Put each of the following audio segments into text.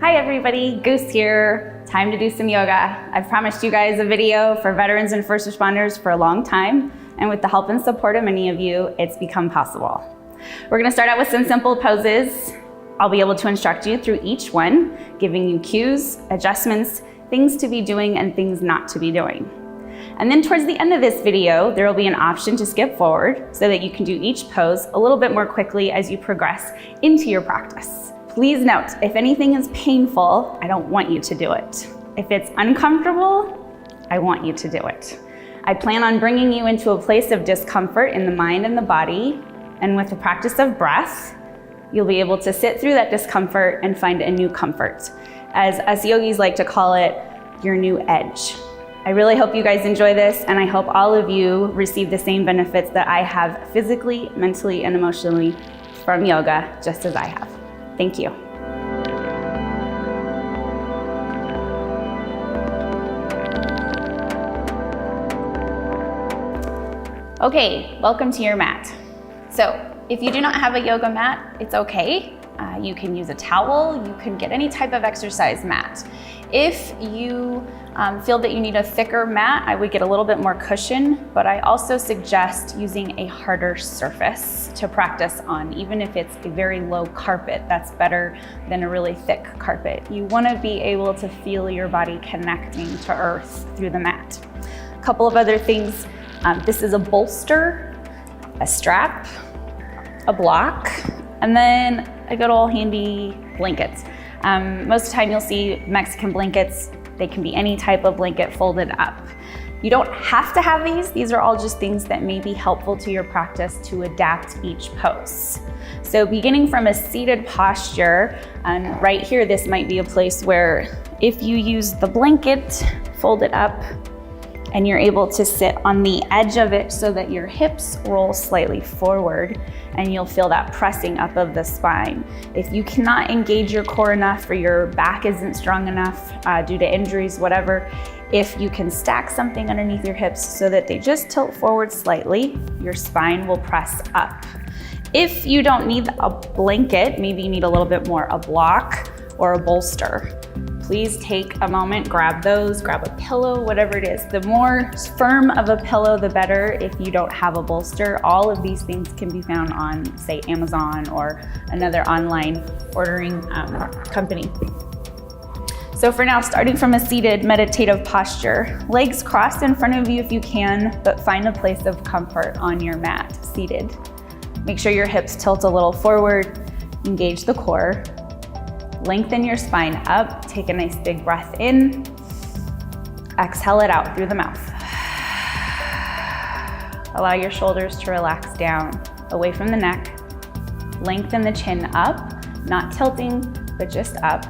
Hi everybody, Goose here. Time to do some yoga. I've promised you guys a video for veterans and first responders for a long time, and with the help and support of many of you, it's become possible. We're gonna start out with some simple poses. I'll be able to instruct you through each one, giving you cues, adjustments, things to be doing and things not to be doing. And then towards the end of this video, there will be an option to skip forward so that you can do each pose a little bit more quickly as you progress into your practice. Please note, if anything is painful, I don't want you to do it. If it's uncomfortable, I want you to do it. I plan on bringing you into a place of discomfort in the mind and the body, and with the practice of breath, you'll be able to sit through that discomfort and find a new comfort. As us yogis like to call it, your new edge. I really hope you guys enjoy this, and I hope all of you receive the same benefits that I have physically, mentally, and emotionally from yoga, just as I have. Thank you. Okay, welcome to your mat. So if you do not have a yoga mat, it's okay. You can use a towel, you can get any type of exercise mat. If you feel that you need a thicker mat, I would get a little bit more cushion, but I also suggest using a harder surface to practice on. Even if it's a very low carpet, that's better than a really thick carpet. You want to be able to feel your body connecting to earth through the mat. A couple of other things, this is a bolster, a strap, a block, and then a good old handy blankets. Most of the time you'll see Mexican blankets. They can be any type of blanket folded up. You don't have to have these. These are all just things that may be helpful to your practice to adapt each pose. So beginning from a seated posture, and right here, this might be a place where if you use the blanket, fold it up, and you're able to sit on the edge of it so that your hips roll slightly forward, and you'll feel that pressing up of the spine. If you cannot engage your core enough or your back isn't strong enough due to injuries, whatever, if you can stack something underneath your hips so that they just tilt forward slightly, your spine will press up. If you don't need a blanket, maybe you need a little bit more, a block or a bolster. Please take a moment, grab those, grab a pillow, whatever it is. The more firm of a pillow, the better. If you don't have a bolster, all of these things can be found on, say, Amazon or another online ordering company. So for now, starting from a seated meditative posture, legs crossed in front of you if you can, but find a place of comfort on your mat, seated. Make sure your hips tilt a little forward, engage the core. Lengthen your spine up, take a nice big breath in, exhale it out through the mouth. Allow your shoulders to relax down, away from the neck. Lengthen the chin up, not tilting, but just up.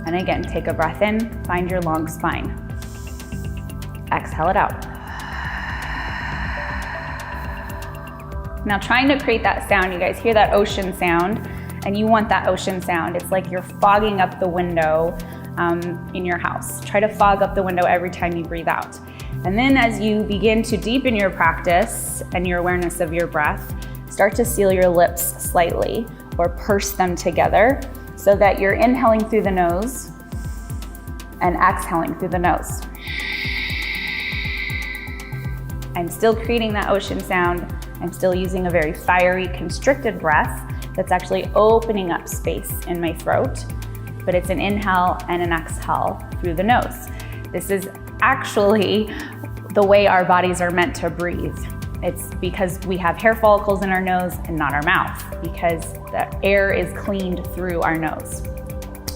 And again, take a breath in, find your long spine. Exhale it out. Now trying to create that sound, you guys hear that ocean sound? And you want that ocean sound. It's like you're fogging up the window in your house. Try to fog up the window every time you breathe out. And then as you begin to deepen your practice and your awareness of your breath, start to seal your lips slightly or purse them together so that you're inhaling through the nose and exhaling through the nose. I'm still creating that ocean sound. I'm still using a very fiery, constricted breath that's actually opening up space in my throat, but it's an inhale and an exhale through the nose. This is actually the way our bodies are meant to breathe. It's because we have hair follicles in our nose and not our mouth, because the air is cleaned through our nose.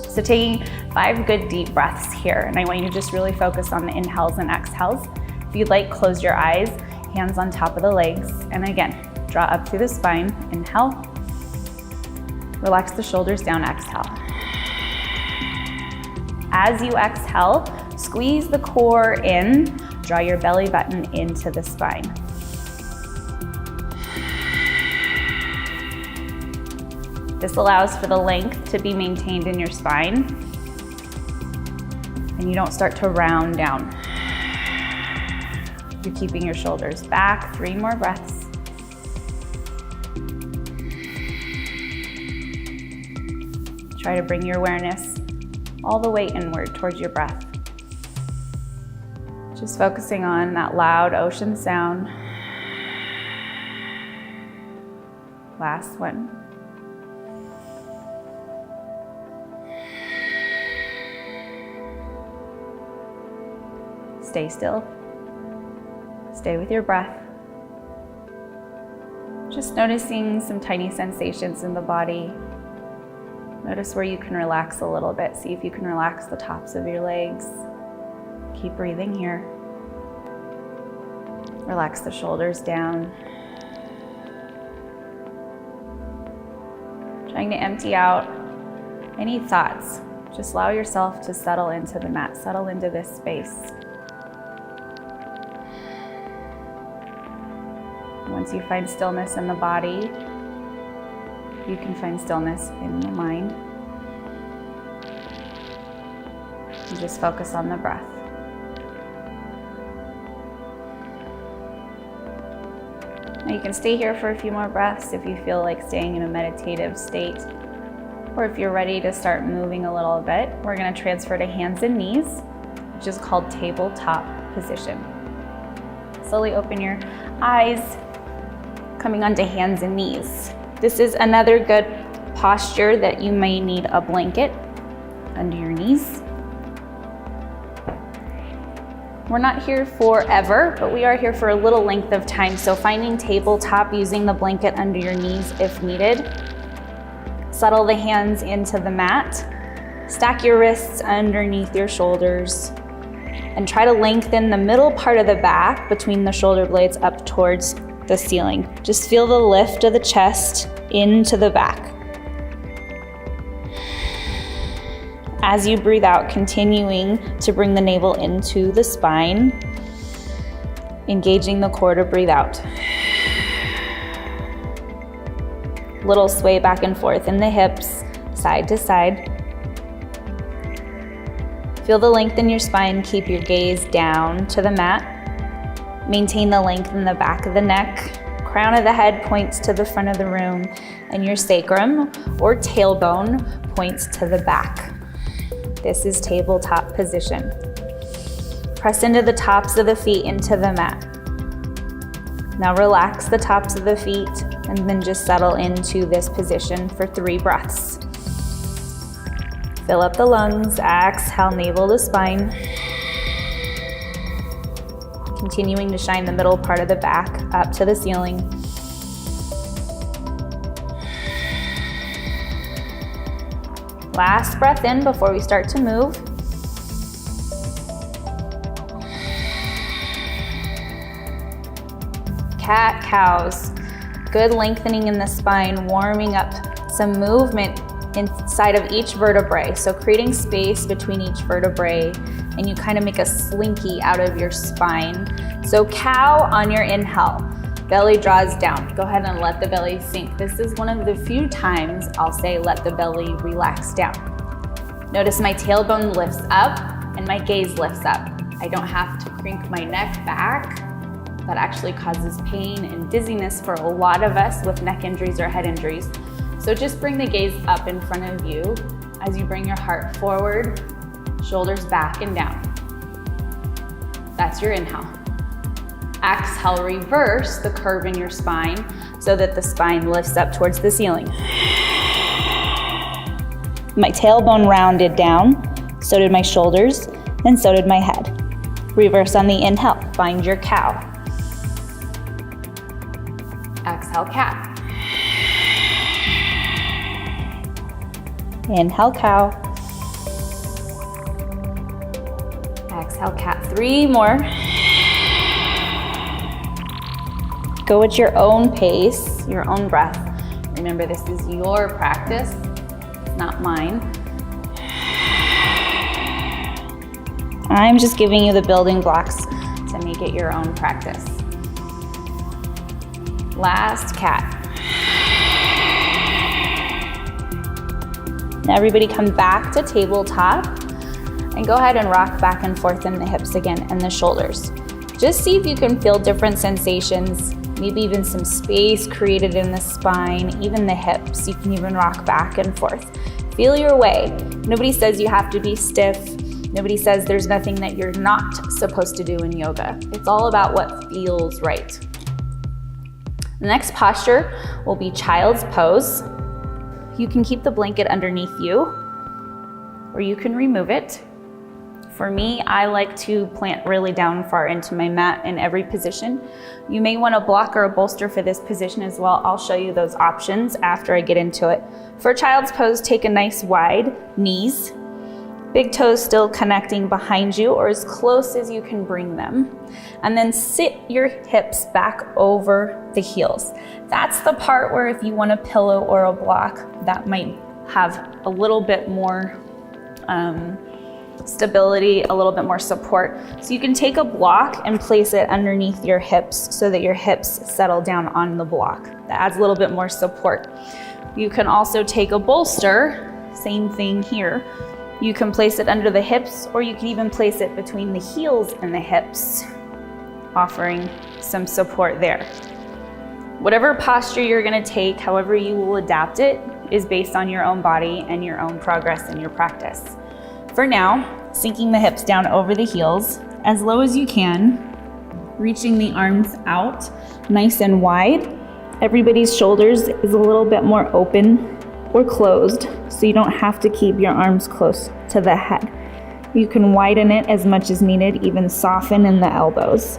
So taking 5 good deep breaths here, and I want you to just really focus on the inhales and exhales. If you'd like, close your eyes, hands on top of the legs, and again, draw up through the spine, inhale. Relax the shoulders down, exhale. As you exhale, squeeze the core in, draw your belly button into the spine. This allows for the length to be maintained in your spine, and you don't start to round down. You're keeping your shoulders back. 3 more breaths. Try to bring your awareness all the way inward towards your breath. Just focusing on that loud ocean sound. Last one. Stay still. Stay with your breath. Just noticing some tiny sensations in the body. Notice where you can relax a little bit. See if you can relax the tops of your legs. Keep breathing here. Relax the shoulders down. Trying to empty out any thoughts. Just allow yourself to settle into the mat, settle into this space. Once you find stillness in the body, you can find stillness in the mind. You just focus on the breath. Now you can stay here for a few more breaths if you feel like staying in a meditative state, or if you're ready to start moving a little bit. We're going to transfer to hands and knees, which is called tabletop position. Slowly open your eyes, coming onto hands and knees. This is another good posture that you may need a blanket under your knees. We're not here forever, but we are here for a little length of time. So finding tabletop, using the blanket under your knees if needed. Settle the hands into the mat. Stack your wrists underneath your shoulders. And try to lengthen the middle part of the back between the shoulder blades up towards the ceiling. Just feel the lift of the chest into the back. As you breathe out, continuing to bring the navel into the spine, engaging the core to breathe out. Little sway back and forth in the hips, side to side. Feel the length in your spine. Keep your gaze down to the mat. Maintain the length in the back of the neck. Crown of the head points to the front of the room, and your sacrum or tailbone points to the back. This is tabletop position. Press into the tops of the feet into the mat. Now relax the tops of the feet and then just settle into this position for 3 breaths. Fill up the lungs, exhale, navel to spine. Continuing to shine the middle part of the back up to the ceiling. Last breath in before we start to move. Cat cows. Good lengthening in the spine, warming up some movement inside of each vertebrae. So creating space between each vertebrae, and you kind of make a slinky out of your spine. So cow on your inhale, belly draws down. Go ahead and let the belly sink. This is one of the few times I'll say let the belly relax down. Notice my tailbone lifts up and my gaze lifts up. I don't have to crank my neck back. That actually causes pain and dizziness for a lot of us with neck injuries or head injuries. So just bring the gaze up in front of you as you bring your heart forward, shoulders back and down. That's your inhale. Exhale, reverse the curve in your spine so that the spine lifts up towards the ceiling. My tailbone rounded down, so did my shoulders, and so did my head. Reverse on the inhale, find your cow. Exhale, cat. Inhale, cow. Exhale, cat. 3 more. Go at your own pace, your own breath. Remember, this is your practice, not mine. I'm just giving you the building blocks to make it your own practice. Last cat. Now everybody come back to tabletop and go ahead and rock back and forth in the hips again and the shoulders. Just see if you can feel different sensations, maybe even some space created in the spine, even the hips. You can even rock back and forth. Feel your way. Nobody says you have to be stiff. Nobody says there's nothing that you're not supposed to do in yoga. It's all about what feels right. The next posture will be child's pose. You can keep the blanket underneath you, or you can remove it. For me, I like to plant really down far into my mat in every position. You may want a block or a bolster for this position as well. I'll show you those options after I get into it. For child's pose, take a nice wide knees, big toes still connecting behind you or as close as you can bring them. And then sit your hips back over the heels. That's the part where if you want a pillow or a block, that might have a little bit more stability, a little bit more support. So you can take a block and place it underneath your hips so that your hips settle down on the block. That adds a little bit more support. You can also take a bolster, same thing here. You can place it under the hips, or you can even place it between the heels and the hips, offering some support there. Whatever posture you're gonna take, however you will adapt it, is based on your own body and your own progress in your practice. For now, sinking the hips down over the heels, as low as you can, reaching the arms out nice and wide. Everybody's shoulders is a little bit more open or closed, so you don't have to keep your arms close to the head. You can widen it as much as needed, even soften in the elbows.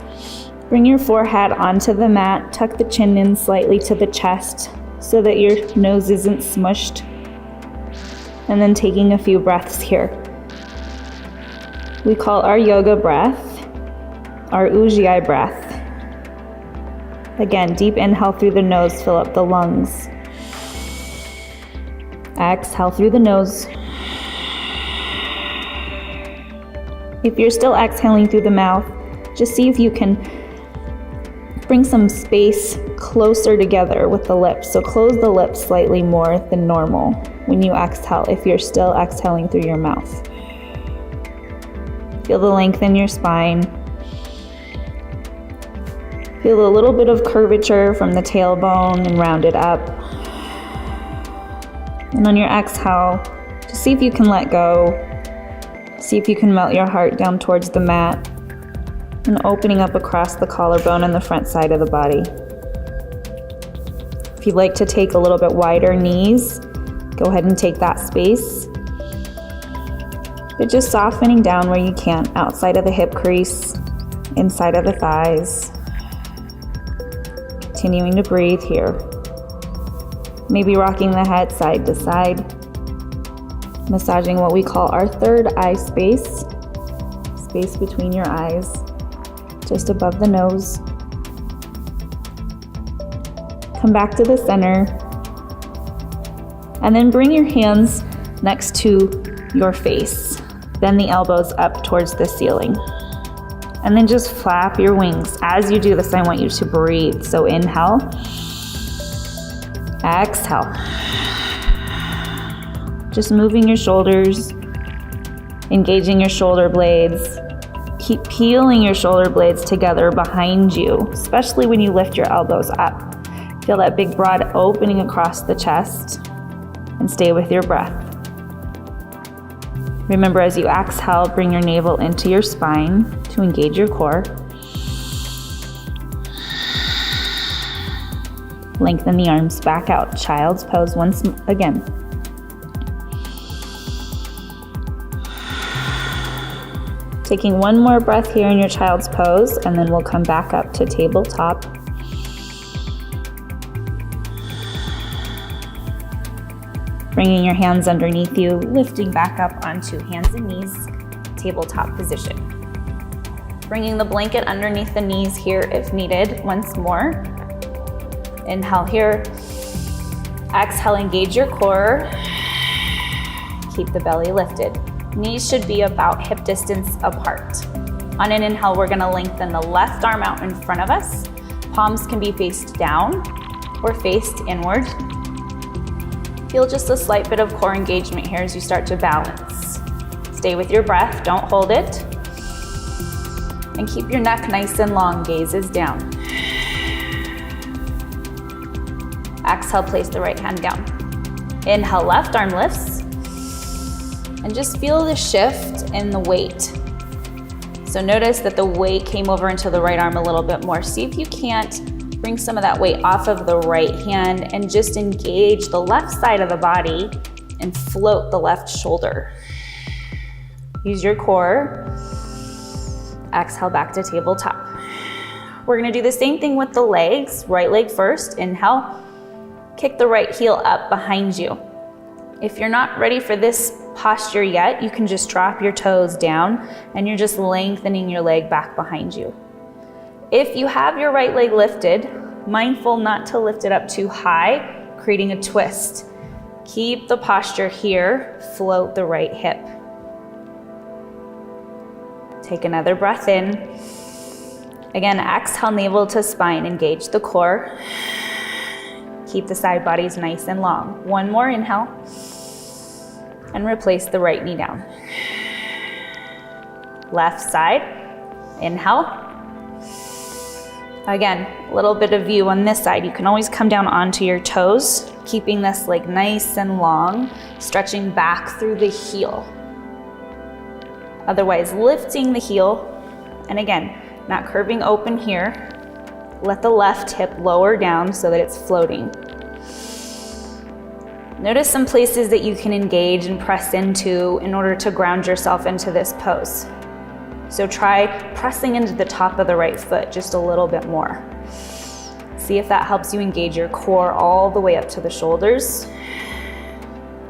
Bring your forehead onto the mat, tuck the chin in slightly to the chest so that your nose isn't smushed. And then taking a few breaths here. We call our yoga breath our Ujjayi breath. Again, deep inhale through the nose, fill up the lungs. Exhale through the nose. If you're still exhaling through the mouth, just see if you can bring some space closer together with the lips. So close the lips slightly more than normal when you exhale, if you're still exhaling through your mouth. Feel the length in your spine. Feel a little bit of curvature from the tailbone and round it up. And on your exhale, just see if you can let go. See if you can melt your heart down towards the mat and opening up across the collarbone and the front side of the body. If you'd like to take a little bit wider knees, go ahead and take that space. But just softening down where you can, outside of the hip crease, inside of the thighs. Continuing to breathe here. Maybe rocking the head side to side. Massaging what we call our third eye space. Space between your eyes, just above the nose. Come back to the center. And then bring your hands next to your face. Bend the elbows up towards the ceiling. And then just flap your wings. As you do this, I want you to breathe. So inhale. Exhale. Just moving your shoulders, engaging your shoulder blades. Keep peeling your shoulder blades together behind you, especially when you lift your elbows up. Feel that big broad opening across the chest and stay with your breath. Remember, as you exhale, bring your navel into your spine to engage your core. Lengthen the arms back out. Child's pose once again. Taking one more breath here in your child's pose, and then we'll come back up to tabletop. Bringing your hands underneath you, lifting back up onto hands and knees, tabletop position. Bringing the blanket underneath the knees here if needed, once more. Inhale here. Exhale, engage your core. Keep the belly lifted. Knees should be about hip distance apart. On an inhale, we're gonna lengthen the left arm out in front of us. Palms can be faced down or faced inward. Feel just a slight bit of core engagement here as you start to balance. Stay with your breath, don't hold it. And keep your neck nice and long, gaze is down. Exhale, place the right hand down. Inhale, left arm lifts. And just feel the shift in the weight. So notice that the weight came over into the right arm a little bit more. See if you can't bring some of that weight off of the right hand and just engage the left side of the body and float the left shoulder. Use your core. Exhale back to tabletop. We're gonna do the same thing with the legs. Right leg first, inhale. Kick the right heel up behind you. If you're not ready for this posture yet, you can just drop your toes down and you're just lengthening your leg back behind you. If you have your right leg lifted, mindful not to lift it up too high, creating a twist. Keep the posture here, float the right hip. Take another breath in. Again, exhale, navel to spine, engage the core. Keep the side bodies nice and long. One more inhale. And replace the right knee down. Left side, inhale. Again, a little bit of view on this side. You can always come down onto your toes, keeping this leg nice and long, stretching back through the heel. Otherwise, lifting the heel, and again, not curving open here. Let the left hip lower down so that it's floating. Notice some places that you can engage and press into in order to ground yourself into this pose. So try pressing into the top of the right foot just a little bit more. See if that helps you engage your core all the way up to the shoulders.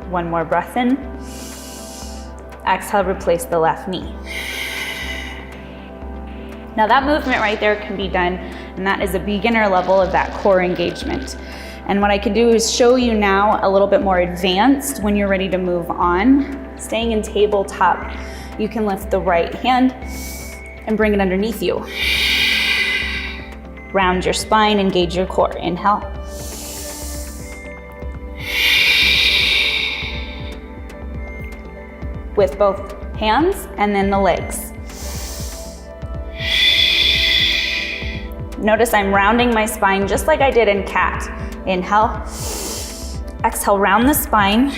One more breath in. Exhale, replace the left knee. Now that movement right there can be done, and that is a beginner level of that core engagement. And what I can do is show you now a little bit more advanced when you're ready to move on. Staying in tabletop, you can lift the right hand and bring it underneath you. Round your spine, engage your core. Inhale. With both hands and then the legs. Notice I'm rounding my spine just like I did in cat. Inhale, exhale, round the spine,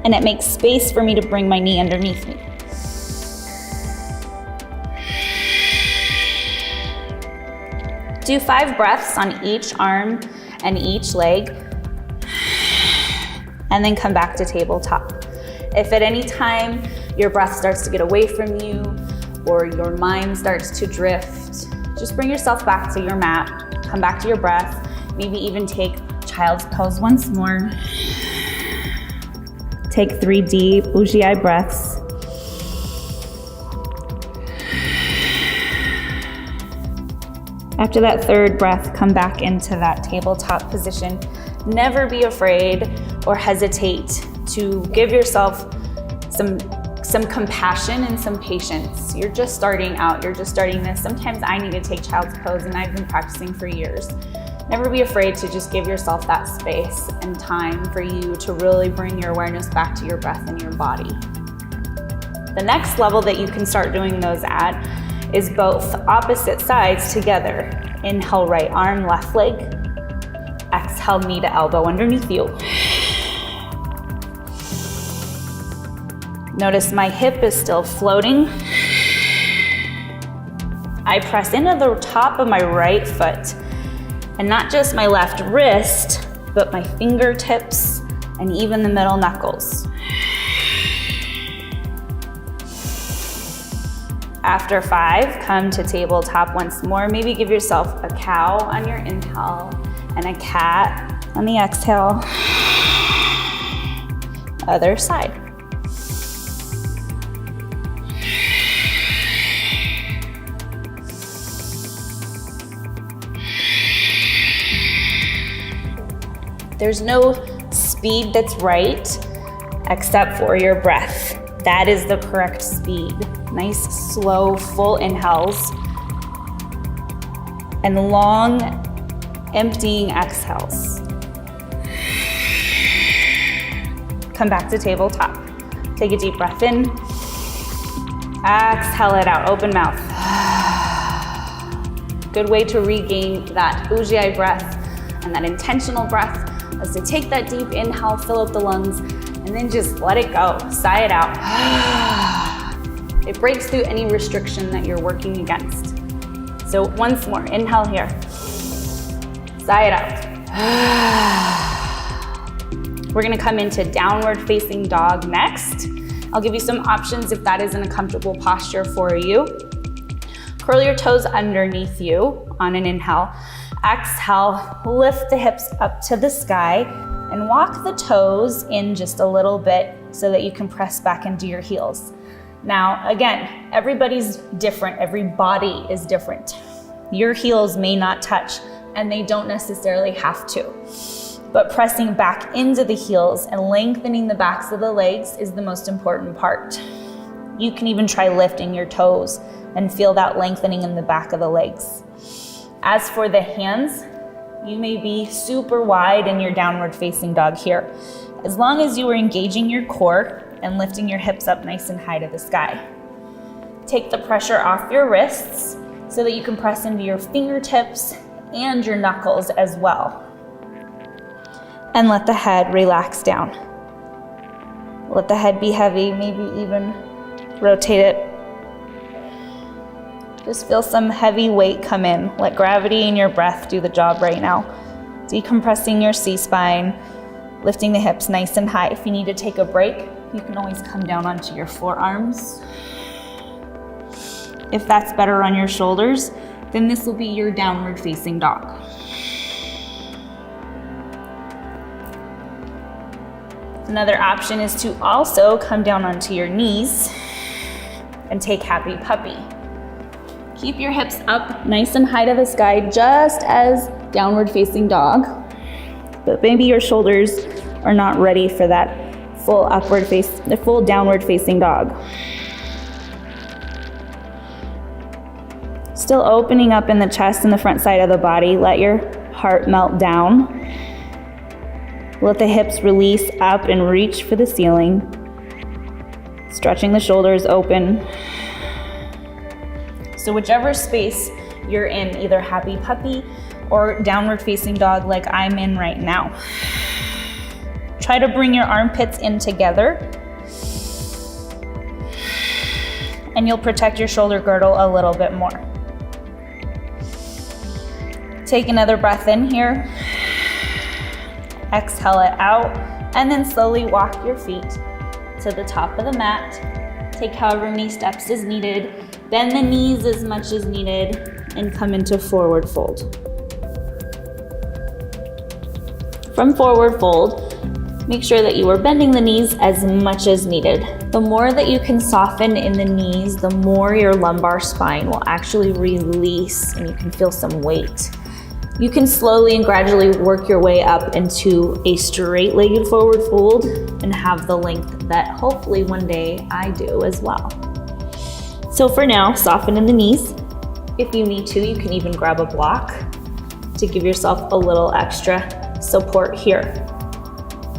and it makes space for me to bring my knee underneath me. Do 5 breaths on each arm and each leg, and then come back to tabletop. If at any time your breath starts to get away from you or your mind starts to drift, just bring yourself back to your mat, come back to your breath, maybe even take child's pose once more. Take 3 deep Ujjayi breaths. After that third breath, come back into that tabletop position. Never be afraid or hesitate to give yourself some compassion and some patience. You're just starting out, you're just starting this. Sometimes I need to take child's pose and I've been practicing for years. Never be afraid to just give yourself that space and time for you to really bring your awareness back to your breath and your body. The next level that you can start doing those at is both opposite sides together. Inhale, right arm, left leg. Exhale, knee to elbow underneath you. Notice my hip is still floating. I press into the top of my right foot, and not just my left wrist, but my fingertips and even the middle knuckles. After 5, come to tabletop once more. Maybe give yourself a cow on your inhale and a cat on the exhale. Other side. There's no speed that's right except for your breath. That is the correct speed. Nice, slow, full inhales and long, emptying exhales. Come back to tabletop. Take a deep breath in. Exhale it out, open mouth. Good way to regain that Ujjayi breath and that intentional breath is to take that deep inhale, fill up the lungs, and and then just let it go, sigh it out. It breaks through any restriction that you're working against. So once more, inhale here, sigh it out. We're gonna come into downward facing dog next. I'll give you some options if that isn't a comfortable posture for you. Curl your toes underneath you on an inhale. Exhale, lift the hips up to the sky and walk the toes in just a little bit so that you can press back into your heels. Now, again, everybody's different. Every body is different. Your heels may not touch, and they don't necessarily have to. But pressing back into the heels and lengthening the backs of the legs is the most important part. You can even try lifting your toes and feel that lengthening in the back of the legs. As for the hands, you may be super wide in your downward facing dog here. As long as you are engaging your core and lifting your hips up nice and high to the sky. Take the pressure off your wrists so that you can press into your fingertips and your knuckles as well. And let the head relax down. Let the head be heavy, maybe even rotate it. Just feel some heavy weight come in. Let gravity and your breath do the job right now. Decompressing your C-spine, lifting the hips nice and high. If you need to take a break, you can always come down onto your forearms. If that's better on your shoulders, then this will be your downward facing dog. Another option is to also come down onto your knees and take happy puppy. Keep your hips up nice and high to the sky, just as downward facing dog, but maybe your shoulders are not ready for that full downward facing dog. Still opening up in the chest and the front side of the body. Let your heart melt down. Let the hips release up and reach for the ceiling. Stretching the shoulders open. So whichever space you're in, either happy puppy or downward facing dog like I'm in right now. Try to bring your armpits in together, and you'll protect your shoulder girdle a little bit more. Take another breath in here. Exhale it out, and then slowly walk your feet to the top of the mat. Take however many steps is needed. Bend the knees as much as needed, and come into forward fold. From forward fold, make sure that you are bending the knees as much as needed. The more that you can soften in the knees, the more your lumbar spine will actually release and you can feel some weight. You can slowly and gradually work your way up into a straight-legged forward fold and have the length that hopefully one day I do as well. So for now, soften in the knees. If you need to, you can even grab a block to give yourself a little extra support here.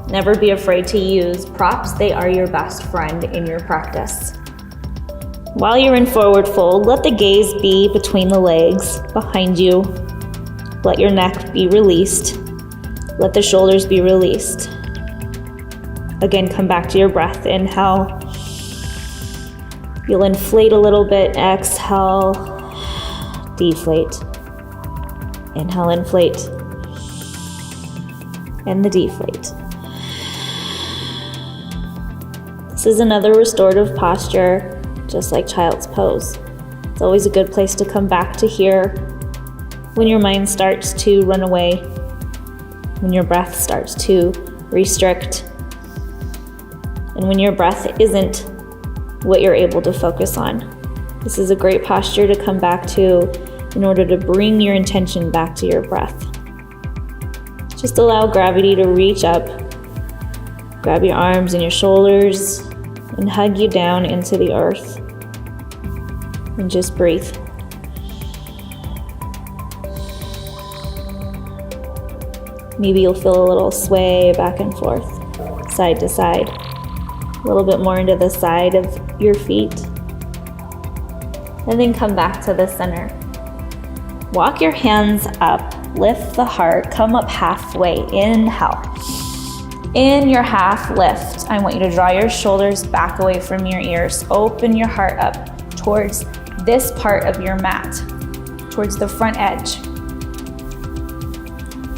Never be afraid to use props. They are your best friend in your practice. While you're in forward fold, let the gaze be between the legs behind you. Let your neck be released. Let the shoulders be released. Again, come back to your breath. Inhale. You'll inflate a little bit. Exhale. Deflate. Inhale, inflate. And the deflate. This is another restorative posture, just like child's pose. It's always a good place to come back to here when your mind starts to run away, when your breath starts to restrict, and when your breath isn't what you're able to focus on. This is a great posture to come back to in order to bring your intention back to your breath. Just allow gravity to reach up, grab your arms and your shoulders, and hug you down into the earth. And just breathe. Maybe you'll feel a little sway back and forth, side to side. A little bit more into the side of your feet. And then come back to the center. Walk your hands up, lift the heart, come up halfway, inhale. In your half lift, I want you to draw your shoulders back away from your ears. Open your heart up towards this part of your mat, towards the front edge.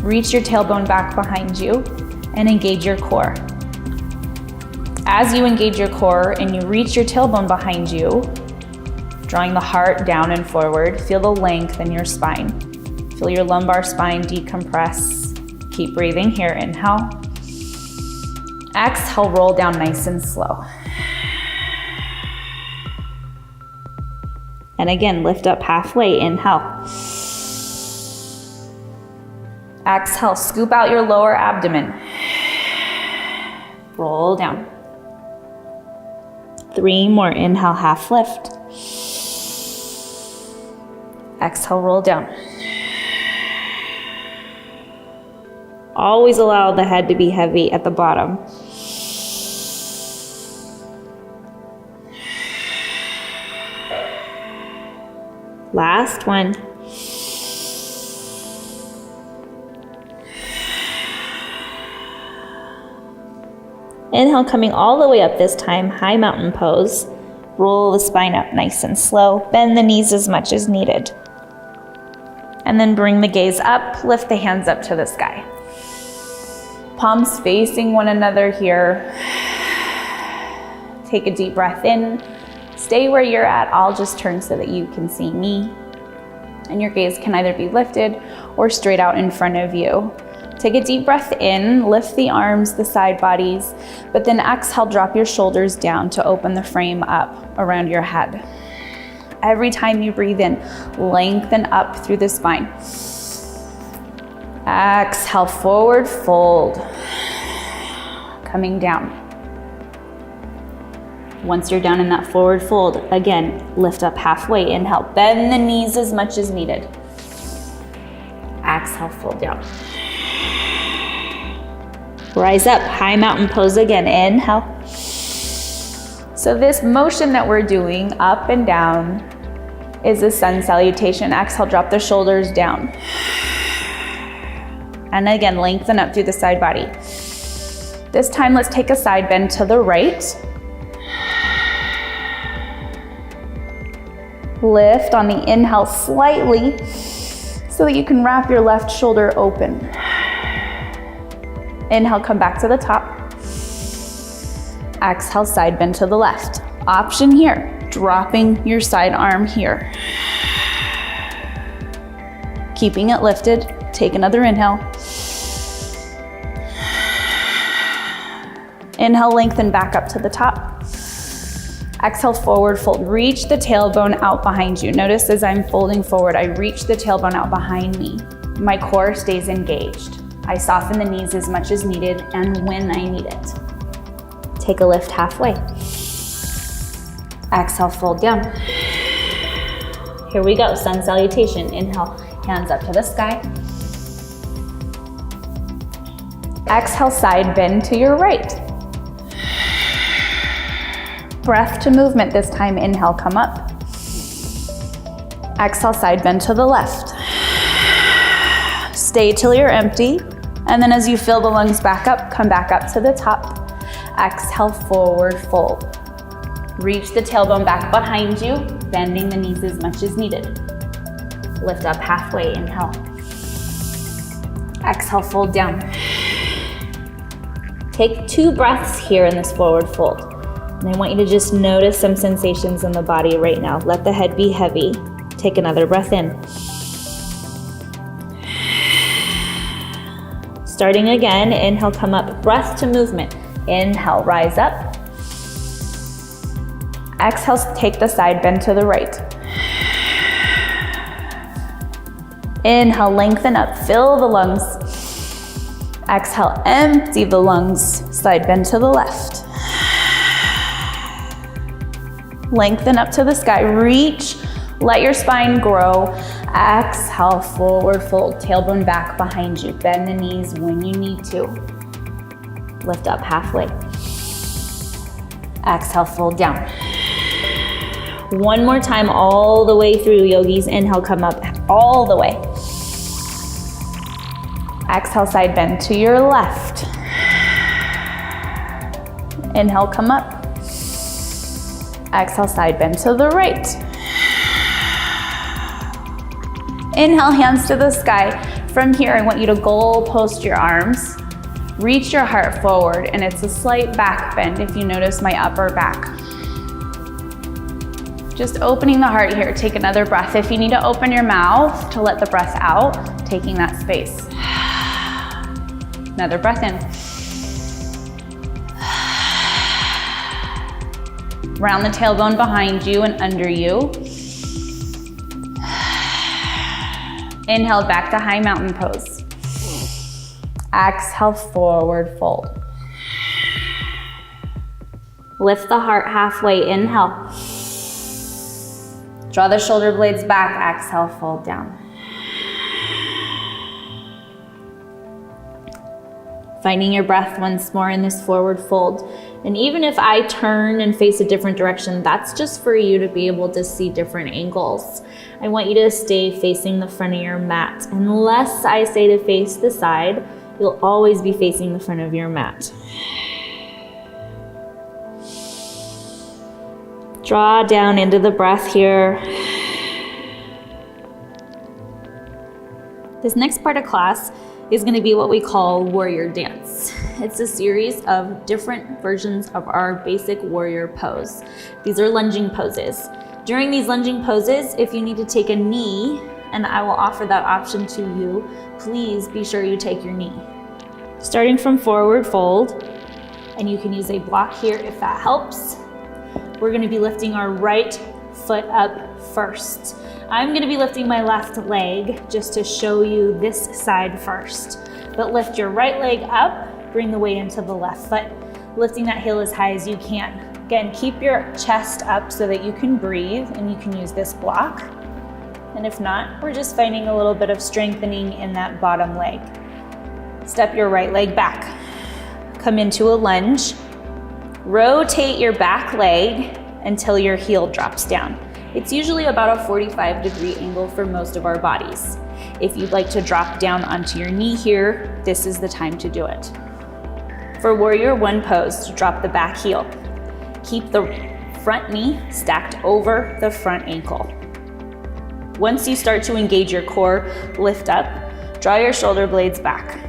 Reach your tailbone back behind you and engage your core. As you engage your core and you reach your tailbone behind you, drawing the heart down and forward, feel the length in your spine. Feel your lumbar spine decompress. Keep breathing here, inhale. Exhale, roll down nice and slow. And again, lift up halfway, inhale. Exhale, scoop out your lower abdomen. Roll down. 3 more, inhale, half lift. Exhale, roll down. Always allow the head to be heavy at the bottom. Last one. Inhale, coming all the way up this time, high mountain pose. Roll the spine up nice and slow. Bend the knees as much as needed. And then bring the gaze up, lift the hands up to the sky. Palms facing one another here. Take a deep breath in. Stay where you're at. I'll just turn so that you can see me. And your gaze can either be lifted or straight out in front of you. Take a deep breath in, lift the arms, the side bodies, but then exhale, drop your shoulders down to open the frame up around your head. Every time you breathe in, lengthen up through the spine. Exhale, forward fold. Coming down. Once you're down in that forward fold, again, lift up halfway. Inhale, bend the knees as much as needed. Exhale, fold down. Rise up, high mountain pose again. Inhale. So this motion that we're doing up and down is a sun salutation. Exhale, drop the shoulders down. And again, lengthen up through the side body. This time, let's take a side bend to the right. Lift on the inhale slightly so that you can wrap your left shoulder open. Inhale, come back to the top. Exhale, side bend to the left. Option here, dropping your side arm here. Keeping it lifted, take another inhale. Inhale, lengthen back up to the top. Exhale, forward fold. Reach the tailbone out behind you. Notice as I'm folding forward, I reach the tailbone out behind me. My core stays engaged. I soften the knees as much as needed and when I need it. Take a lift halfway. Exhale, fold down. Here we go, sun salutation. Inhale, hands up to the sky. Exhale, side bend to your right. Breath to movement this time. Inhale, come up. Exhale, side bend to the left. Stay till you're empty. And then as you fill the lungs back up, come back up to the top. Exhale, forward fold. Reach the tailbone back behind you, bending the knees as much as needed. Lift up halfway, inhale. Exhale, fold down. Take 2 breaths here in this forward fold. And I want you to just notice some sensations in the body right now. Let the head be heavy. Take another breath in. Starting again, inhale, come up, breath to movement. Inhale, rise up. Exhale, take the side bend to the right. Inhale, lengthen up, fill the lungs. Exhale, empty the lungs, side bend to the left. Lengthen up to the sky, reach, let your spine grow. Exhale, forward fold, tailbone back behind you. Bend the knees when you need to. Lift up halfway. Exhale, fold down. One more time, all the way through, yogis. Inhale, come up all the way. Exhale, side bend to your left. Inhale, come up. Exhale, side bend to the right. Inhale, hands to the sky. From here, I want you to goalpost your arms. Reach your heart forward, and it's a slight back bend if you notice my upper back. Just opening the heart here. Take another breath. If you need to open your mouth to let the breath out, taking that space. Another breath in. Round the tailbone behind you and under you. Inhale, back to high mountain pose. Exhale, forward fold. Lift the heart halfway, inhale. Draw the shoulder blades back, exhale, fold down. Finding your breath once more in this forward fold. And even if I turn and face a different direction, that's just for you to be able to see different angles. I want you to stay facing the front of your mat. Unless I say to face the side, you'll always be facing the front of your mat. Draw down into the breath here. This next part of class is going to be what we call warrior dance. It's a series of different versions of our basic warrior pose. These are lunging poses. During these lunging poses, if you need to take a knee, and I will offer that option to you, please be sure you take your knee. Starting from forward fold, and you can use a block here if that helps. We're going to be lifting our right foot up first. I'm going to be lifting my left leg just to show you this side first. But lift your right leg up, bring the weight into the left foot, lifting that heel as high as you can. Again, keep your chest up so that you can breathe and you can use this block. And if not, we're just finding a little bit of strengthening in that bottom leg. Step your right leg back. Come into a lunge. Rotate your back leg until your heel drops down. It's usually about a 45-degree angle for most of our bodies. If you'd like to drop down onto your knee here, this is the time to do it. For warrior one pose, drop the back heel. Keep the front knee stacked over the front ankle. Once you start to engage your core, lift up, draw your shoulder blades back.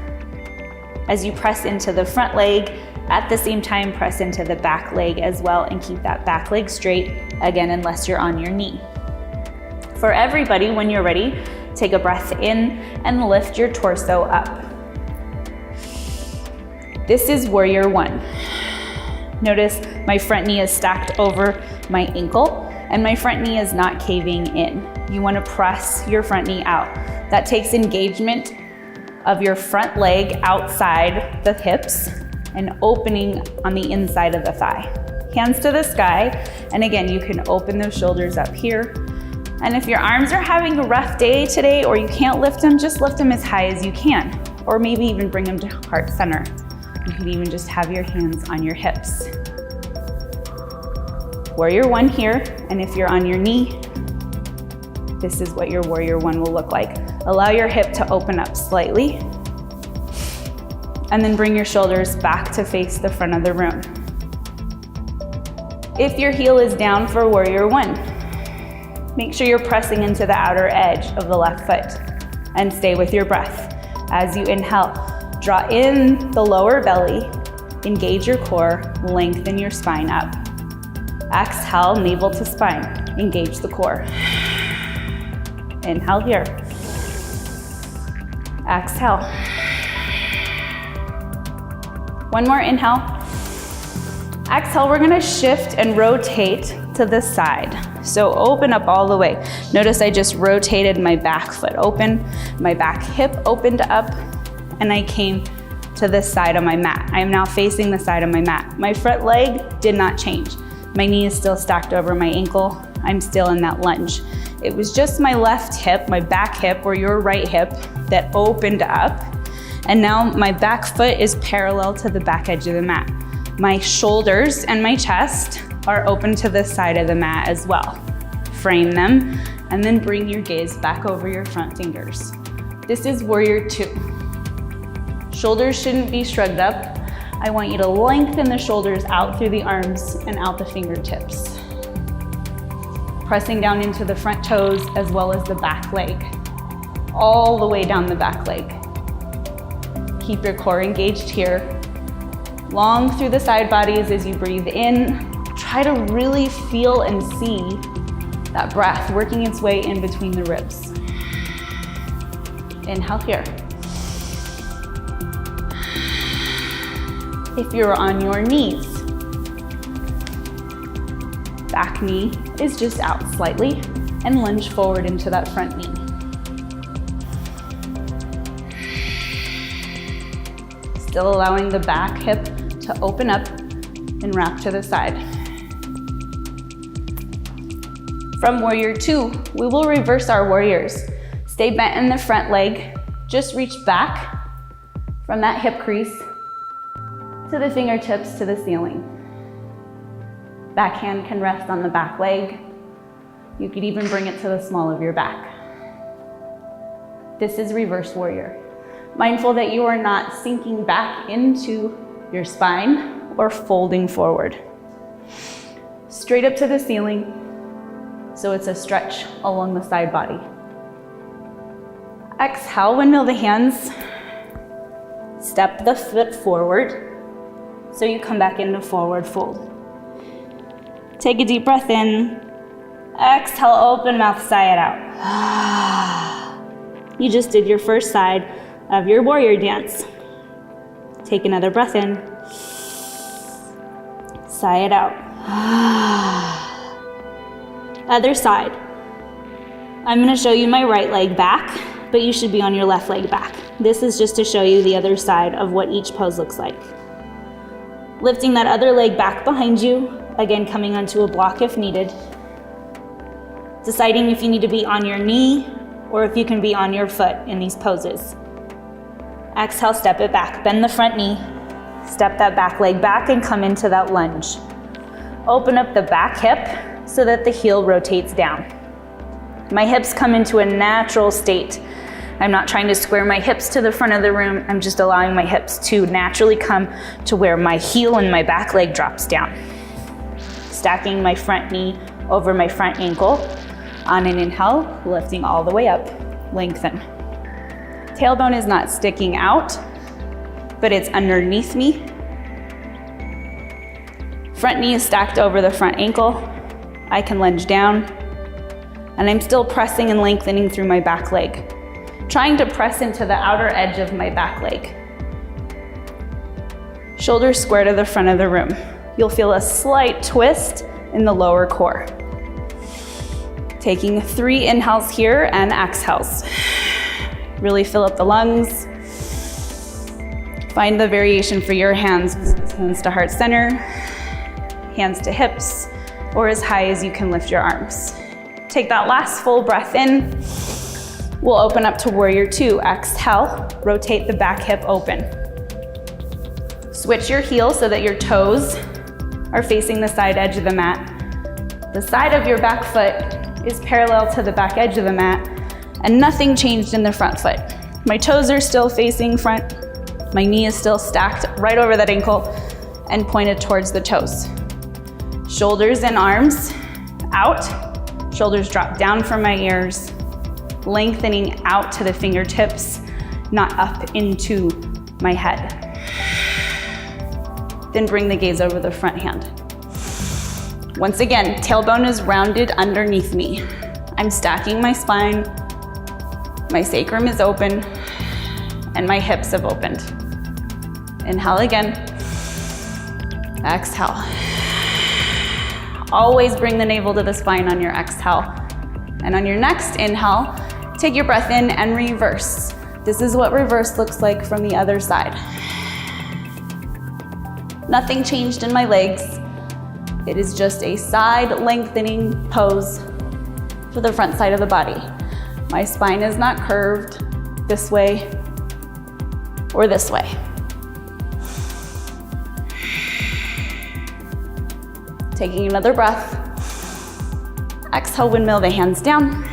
As you press into the front leg, at the same time, press into the back leg as well and keep that back leg straight, again, unless you're on your knee. For everybody, when you're ready, take a breath in and lift your torso up. This is warrior one. Notice my front knee is stacked over my ankle and my front knee is not caving in. You want to press your front knee out. That takes engagement of your front leg outside the hips and opening on the inside of the thigh. Hands to the sky, and again, you can open those shoulders up here. And if your arms are having a rough day today or you can't lift them, just lift them as high as you can, or maybe even bring them to heart center. You can even just have your hands on your hips. Warrior one here, and if you're on your knee, this is what your warrior one will look like. Allow your hip to open up slightly, and then bring your shoulders back to face the front of the room. If your heel is down for warrior one, make sure you're pressing into the outer edge of the left foot and stay with your breath. As you inhale, draw in the lower belly, engage your core, lengthen your spine up. Exhale, navel to spine, engage the core. Inhale here. Exhale. One more inhale. Exhale, we're gonna shift and rotate to the side. So open up all the way. Notice I just rotated my back foot open, my back hip opened up, and I came to this side of my mat. I am now facing the side of my mat. My front leg did not change. My knee is still stacked over my ankle. I'm still in that lunge. It was just my left hip, my back hip, or your right hip that opened up. And now my back foot is parallel to the back edge of the mat. My shoulders and my chest are open to the side of the mat as well. Frame them, and then bring your gaze back over your front fingers. This is warrior two. Shoulders shouldn't be shrugged up. I want you to lengthen the shoulders out through the arms and out the fingertips. Pressing down into the front toes as well as the back leg, all the way down the back leg. Keep your core engaged here. Long through the side bodies as you breathe in. Try to really feel and see that breath working its way in between the ribs. Inhale here. If you're on your knees, back knee is just out slightly and lunge forward into that front knee. Still allowing the back hip to open up and wrap to the side. From warrior two, we will reverse our warriors. Stay bent in the front leg. Just reach back from that hip crease to the fingertips to the ceiling. Back hand can rest on the back leg. You could even bring it to the small of your back. This is reverse warrior. Mindful that you are not sinking back into your spine or folding forward. Straight up to the ceiling, so it's a stretch along the side body. Exhale, windmill the hands. Step the foot forward, so you come back into forward fold. Take a deep breath in. Exhale, open mouth, sigh it out. You just did your first side of your warrior dance. Take another breath in. Sigh it out. Other side. I'm going to show you my right leg back, but you should be on your left leg back. This is just to show you the other side of what each pose looks like. Lifting that other leg back behind you, again coming onto a block if needed. Deciding if you need to be on your knee or if you can be on your foot in these poses. Exhale, step it back, bend the front knee, step that back leg back and come into that lunge. Open up the back hip so that the heel rotates down. My hips come into a natural state. I'm not trying to square my hips to the front of the room. I'm just allowing my hips to naturally come to where my heel and my back leg drops down. Stacking my front knee over my front ankle. On an inhale, lifting all the way up, lengthen. Tailbone is not sticking out, but it's underneath me. Front knee is stacked over the front ankle. I can lunge down, and I'm still pressing and lengthening through my back leg, trying to press into the outer edge of my back leg. Shoulders square to the front of the room. You'll feel a slight twist in the lower core. Taking 3 inhales here and exhales. Really fill up the lungs. Find the variation for your hands. Hands to heart center, hands to hips, or as high as you can lift your arms. Take that last full breath in. We'll open up to warrior two. Exhale, rotate the back hip open. Switch your heel so that your toes are facing the side edge of the mat. The side of your back foot is parallel to the back edge of the mat, and nothing changed in the front foot. My toes are still facing front. My knee is still stacked right over that ankle and pointed towards the toes. Shoulders and arms out. Shoulders drop down from my ears, lengthening out to the fingertips, not up into my head. Then bring the gaze over the front hand. Once again, tailbone is rounded underneath me. I'm stacking my spine, my sacrum is open, and my hips have opened. Inhale again, exhale. Always bring the navel to the spine on your exhale. And on your next inhale, take your breath in and reverse. This is what reverse looks like from the other side. Nothing changed in my legs. It is just a side lengthening pose for the front side of the body. My spine is not curved this way or this way. Taking another breath. Exhale, windmill the hands down.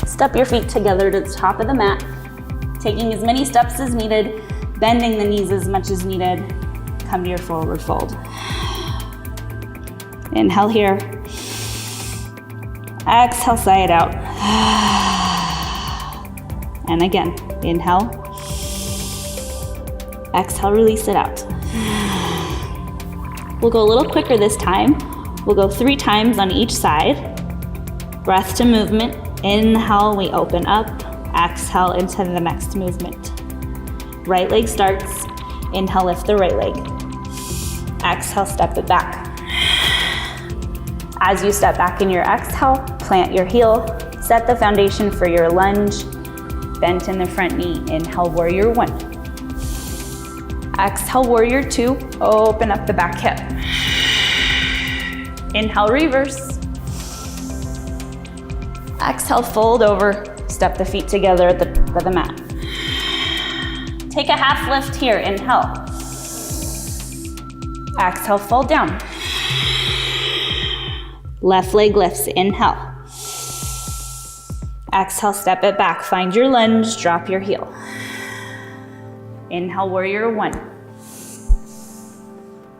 Step your feet together to the top of the mat. Taking as many steps as needed Bending the knees as much as needed. Come to your forward fold. Inhale here. Exhale, sigh it out. And again, inhale. Exhale, release it out. We'll go a little quicker this time. We'll go 3 times on each side. Breath to movement. Inhale, we open up. Exhale into the next movement. Right leg starts. Inhale, lift the right leg. Exhale, step it back. As you step back in your exhale, plant your heel. Set the foundation for your lunge. Bent in the front knee. Inhale, warrior 1. Exhale, warrior 2. Open up the back hip. Inhale, reverse. Exhale, fold over. Step the feet together at the top of the mat. Take a half lift here. Inhale. Exhale, fold down. Left leg lifts. Inhale. Exhale, step it back. Find your lunge. Drop your heel. Inhale, warrior 1.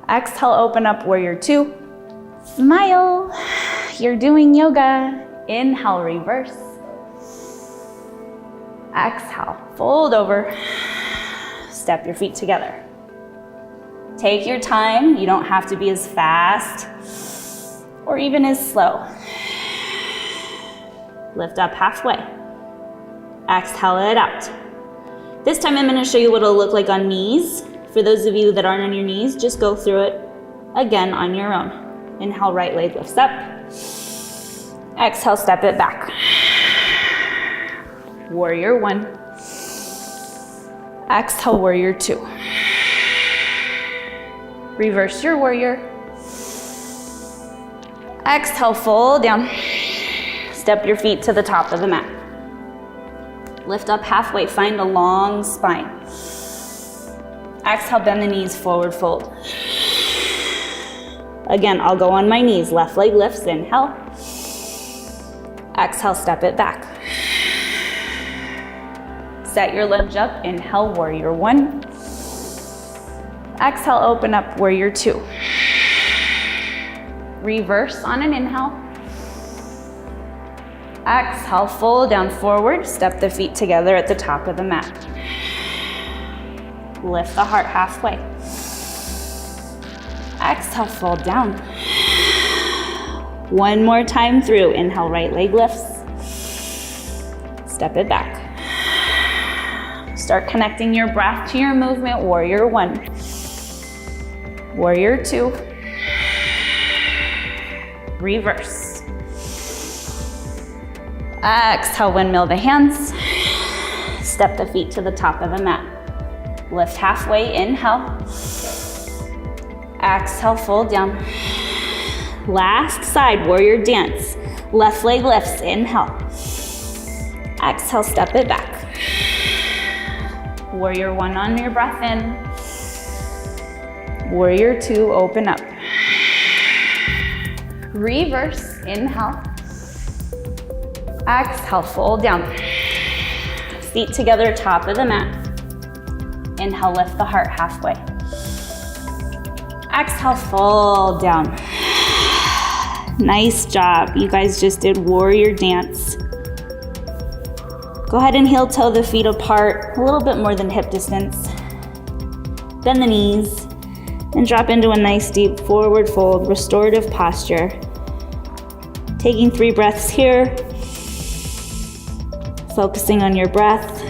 Exhale, open up, warrior 2. Smile. You're doing yoga. Inhale, reverse. Exhale, fold over. Step your feet together. Take your time. You don't have to be as fast or even as slow. Lift up halfway. Exhale it out. This time I'm going to show you what it'll look like on knees. For those of you that aren't on your knees, just go through it again on your own. Inhale, right leg lifts up. Exhale, step it back. Warrior 1. Exhale, warrior 2. Reverse your warrior. Exhale, fold down. Step your feet to the top of the mat. Lift up halfway, find a long spine. Exhale, bend the knees, forward fold. Again, I'll go on my knees. Left leg lifts, inhale. Exhale, step it back. Set your lunge up, inhale, warrior 1. Exhale, open up, warrior 2. Reverse on an inhale. Exhale, fold down forward, step the feet together at the top of the mat. Lift the heart halfway. Exhale, fold down. One more time through. Inhale, right leg lifts. Step it back. Start connecting your breath to your movement. Warrior 1. Warrior 2. Reverse. Exhale, windmill the hands. Step the feet to the top of the mat. Lift halfway, inhale. Exhale, fold down. Last side, warrior dance. Left leg lifts, inhale. Exhale, step it back. Warrior 1 on your breath in. Warrior 2, open up. Reverse, inhale. Exhale, fold down. Feet together, top of the mat. Inhale, lift the heart halfway. Exhale, fold down. Nice job. You guys just did warrior dance. Go ahead and heel toe the feet apart, a little bit more than hip distance. Bend the knees and drop into a nice deep forward fold, restorative posture. Taking 3 breaths here. Focusing on your breath.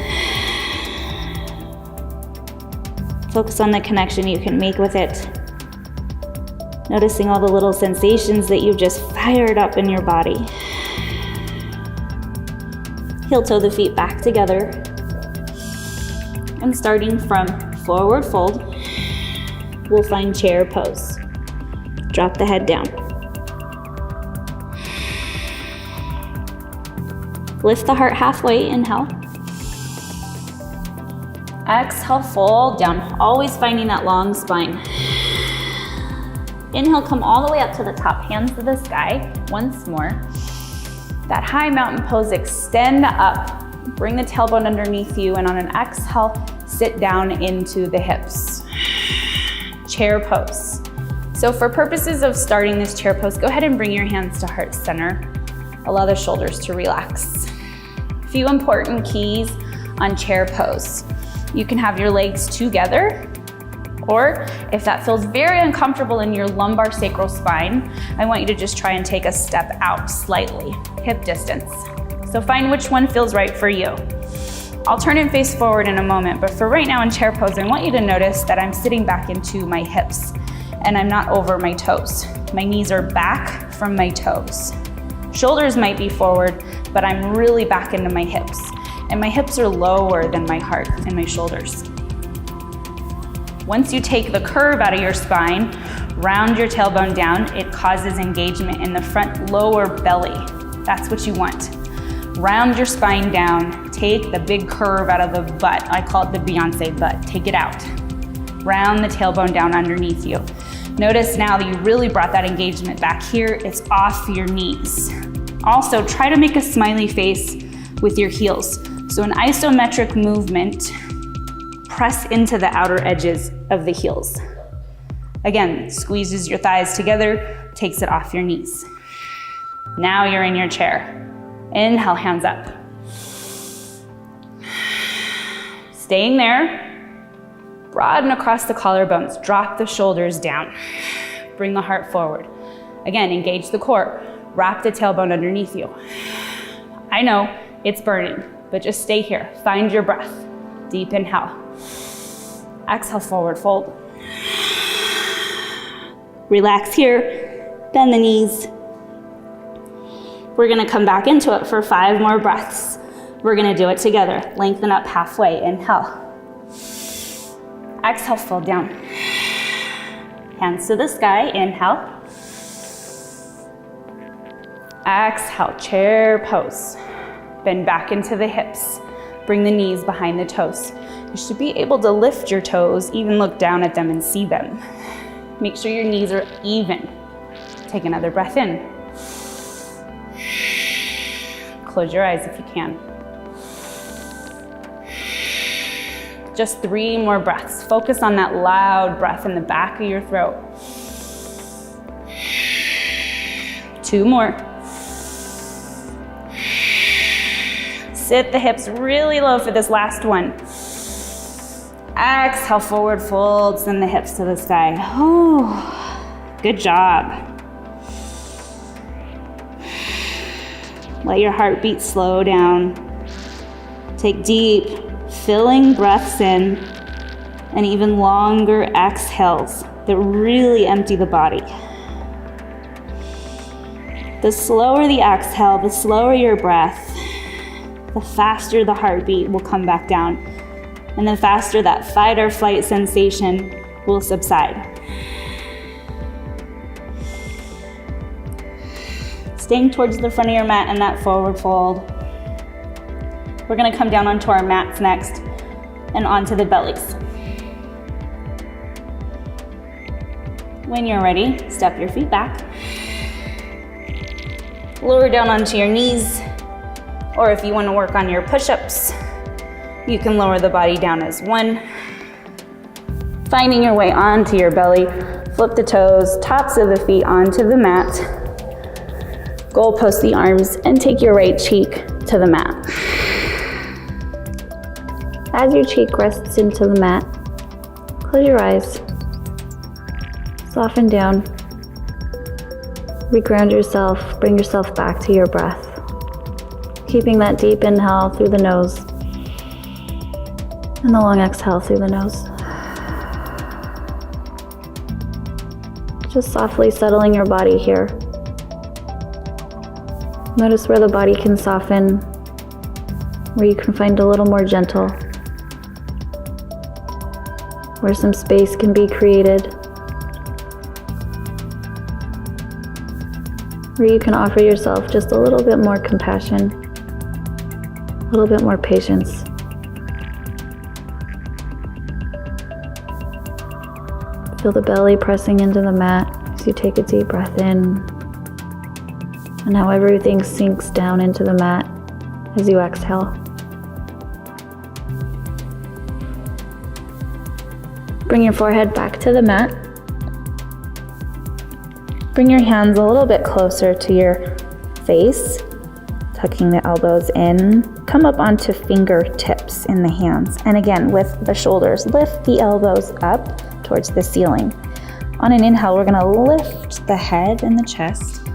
Focus on the connection you can make with it. Noticing all the little sensations that you've just fired up in your body. Heel toe the feet back together. And starting from forward fold, we'll find chair pose. Drop the head down. Lift the heart halfway, inhale. Exhale, fold down. Always finding that long spine. Inhale, come all the way up to the top, hands to the sky. Once more. That high mountain pose, extend up. Bring the tailbone underneath you, and on an exhale, sit down into the hips. Chair pose. So for purposes of starting this chair pose, go ahead and bring your hands to heart center. Allow the shoulders to relax. A few important keys on chair pose. You can have your legs together, or if that feels very uncomfortable in your lumbar sacral spine, I want you to just try and take a step out slightly, hip distance. So find which one feels right for you. I'll turn and face forward in a moment, but for right now in chair pose, I want you to notice that I'm sitting back into my hips and I'm not over my toes. My knees are back from my toes. Shoulders might be forward, but I'm really back into my hips. And my hips are lower than my heart and my shoulders. Once you take the curve out of your spine, round your tailbone down, it causes engagement in the front lower belly. That's what you want. Round your spine down, take the big curve out of the butt. I call it the Beyonce butt. Take it out. Round the tailbone down underneath you. Notice now that you really brought that engagement back here, it's off your knees. Also, try to make a smiley face with your heels. So an isometric movement, press into the outer edges of the heels. Again, squeezes your thighs together, takes it off your knees. Now you're in your chair. Inhale, hands up. Staying there, broaden across the collarbones, drop the shoulders down. Bring the heart forward. Again, engage the core, wrap the tailbone underneath you. I know it's burning, but just stay here. Find your breath. Deep inhale. Exhale, forward fold. Relax here, bend the knees. We're gonna come back into it for 5 more breaths. We're gonna do it together. Lengthen up halfway, inhale. Exhale, fold down. Hands to the sky, inhale. Exhale, chair pose. Bend back into the hips. Bring the knees behind the toes. You should be able to lift your toes, even look down at them and see them. Make sure your knees are even. Take another breath in. Close your eyes if you can. Just 3 more breaths. Focus on that loud breath in the back of your throat. 2 more. Sit the hips really low for this last one. Exhale, forward fold, send the hips to the sky. Oh, good job. Let your heartbeat slow down. Take deep, filling breaths in, and even longer exhales that really empty the body. The slower the exhale, the slower your breath, the faster the heartbeat will come back down, and the faster that fight or flight sensation will subside. Staying towards the front of your mat in that forward fold. We're gonna come down onto our mats next and onto the bellies. When you're ready, step your feet back. Lower down onto your knees, or if you wanna work on your push-ups, you can lower the body down as one. Finding your way onto your belly, flip the toes, tops of the feet onto the mat. Goalpost the arms and take your right cheek to the mat. As your cheek rests into the mat, close your eyes. Soften down. Reground yourself, bring yourself back to your breath. Keeping that deep inhale through the nose and the long exhale through the nose. Just softly settling your body here. Notice where the body can soften, where you can find a little more gentle, where some space can be created, where you can offer yourself just a little bit more compassion, a little bit more patience. Feel the belly pressing into the mat as you take a deep breath in, and how everything sinks down into the mat as you exhale. Bring your forehead back to the mat. Bring your hands a little bit closer to your face, tucking the elbows in. Come up onto fingertips in the hands. And again, with the shoulders, lift the elbows up towards the ceiling. On an inhale, we're gonna lift the head and the chest,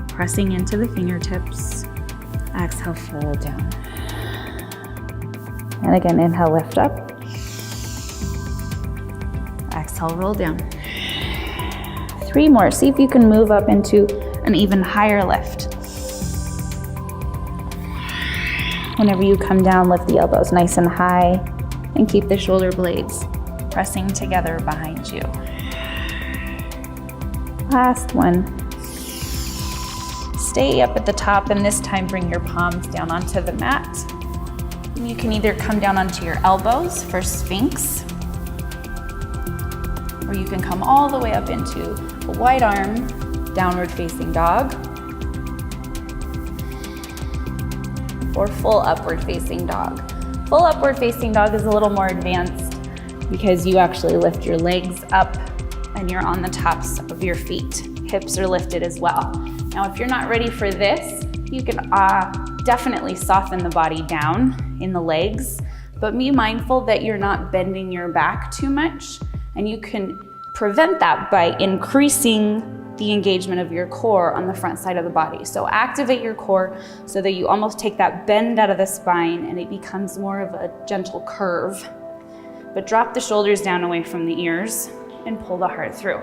pressing into the fingertips. Exhale, fold down. And again, inhale, lift up. Exhale, roll down. 3 more. See if you can move up into an even higher lift. Whenever you come down, lift the elbows nice and high and keep the shoulder blades pressing together behind you. Last one. Stay up at the top, and this time bring your palms down onto the mat. And you can either come down onto your elbows for Sphinx, or you can come all the way up into a wide arm, downward facing dog, or full upward facing dog. Full upward facing dog is a little more advanced because you actually lift your legs up and you're on the tops of your feet. Hips are lifted as well. Now, if you're not ready for this, you can definitely soften the body down in the legs, but be mindful that you're not bending your back too much, and you can prevent that by increasing the engagement of your core on the front side of the body. So activate your core so that you almost take that bend out of the spine and it becomes more of a gentle curve. But drop the shoulders down away from the ears and pull the heart through.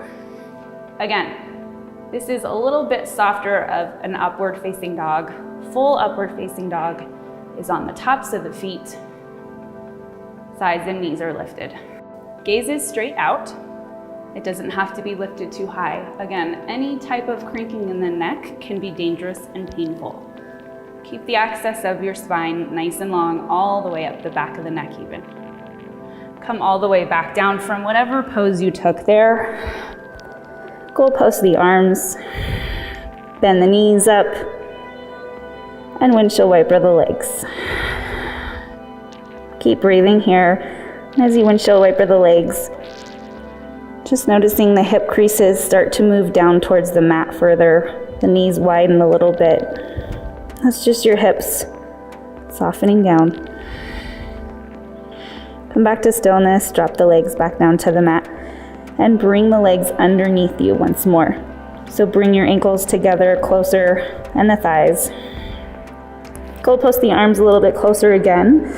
Again, this is a little bit softer of an upward facing dog. Full upward facing dog is on the tops of the feet. Thighs and knees are lifted. Gaze is straight out. It doesn't have to be lifted too high. Again, any type of cranking in the neck can be dangerous and painful. Keep the axis of your spine nice and long all the way up the back of the neck even. Come all the way back down from whatever pose you took there. Goalpost the arms, bend the knees up, and windshield wiper the legs. Keep breathing here as you windshield wiper the legs. Just noticing the hip creases start to move down towards the mat further. The knees widen a little bit. That's just your hips softening down. Come back to stillness, drop the legs back down to the mat, and bring the legs underneath you once more. So bring your ankles together closer and the thighs. Goalpost the arms a little bit closer again.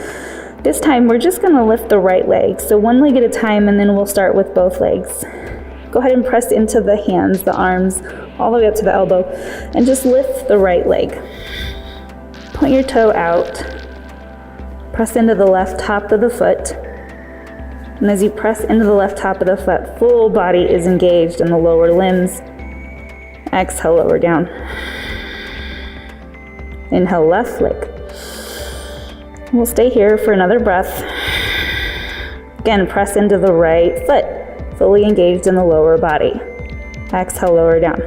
This time we're just gonna lift the right leg. So one leg at a time, and then we'll start with both legs. Go ahead and press into the hands, the arms, all the way up to the elbow, and just lift the right leg. Point your toe out. Press into the left top of the foot. And as you press into the left top of the foot, full body is engaged in the lower limbs. Exhale, lower down. Inhale, left leg. We'll stay here for another breath. Again, press into the right foot, fully engaged in the lower body. Exhale, lower down.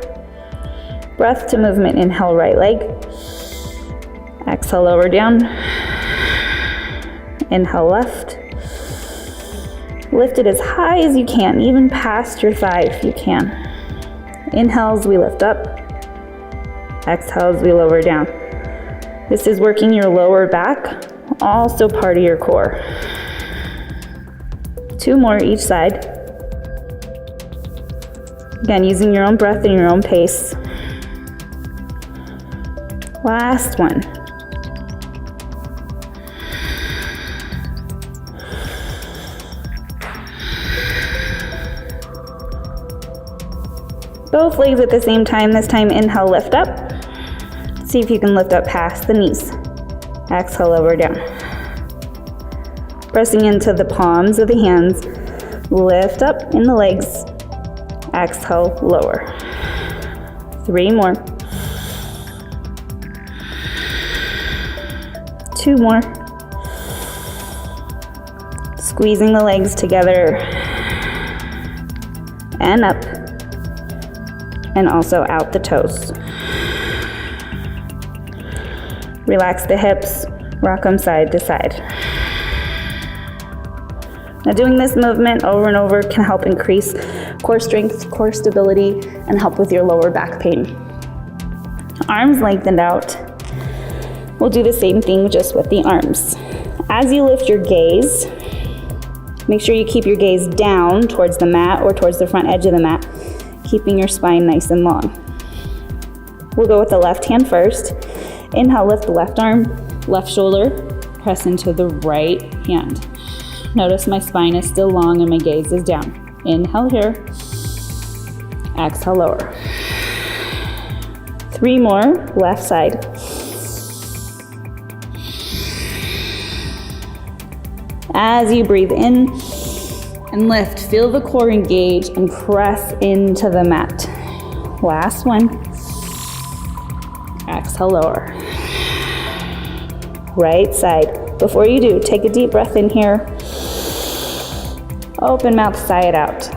Breath to movement, inhale, right leg. Exhale, lower down. Inhale, left. Lift it as high as you can, even past your thigh if you can. Inhales, we lift up. Exhales, we lower down. This is working your lower back, also part of your core. 2 more each side. Again, using your own breath and your own pace. Last one. Both legs at the same time. This time, inhale, lift up. See if you can lift up past the knees. Exhale, lower down. Pressing into the palms of the hands. Lift up in the legs. Exhale, lower. 3 more. 2 more. Squeezing the legs together. And up. And also out the toes. Relax the hips, rock them side to side. Now doing this movement over and over can help increase core strength, core stability, and help with your lower back pain. Arms lengthened out. We'll do the same thing just with the arms. As you lift your gaze, make sure you keep your gaze down towards the mat or towards the front edge of the mat, keeping your spine nice and long. We'll go with the left hand first. Inhale, lift the left arm, left shoulder, press into the right hand. Notice my spine is still long and my gaze is down. Inhale here, exhale lower. 3 more, left side. As you breathe in and lift, feel the core engage and press into the mat. Last one. Exhale, lower. Right side. Before you do, take a deep breath in here. Open mouth, sigh it out.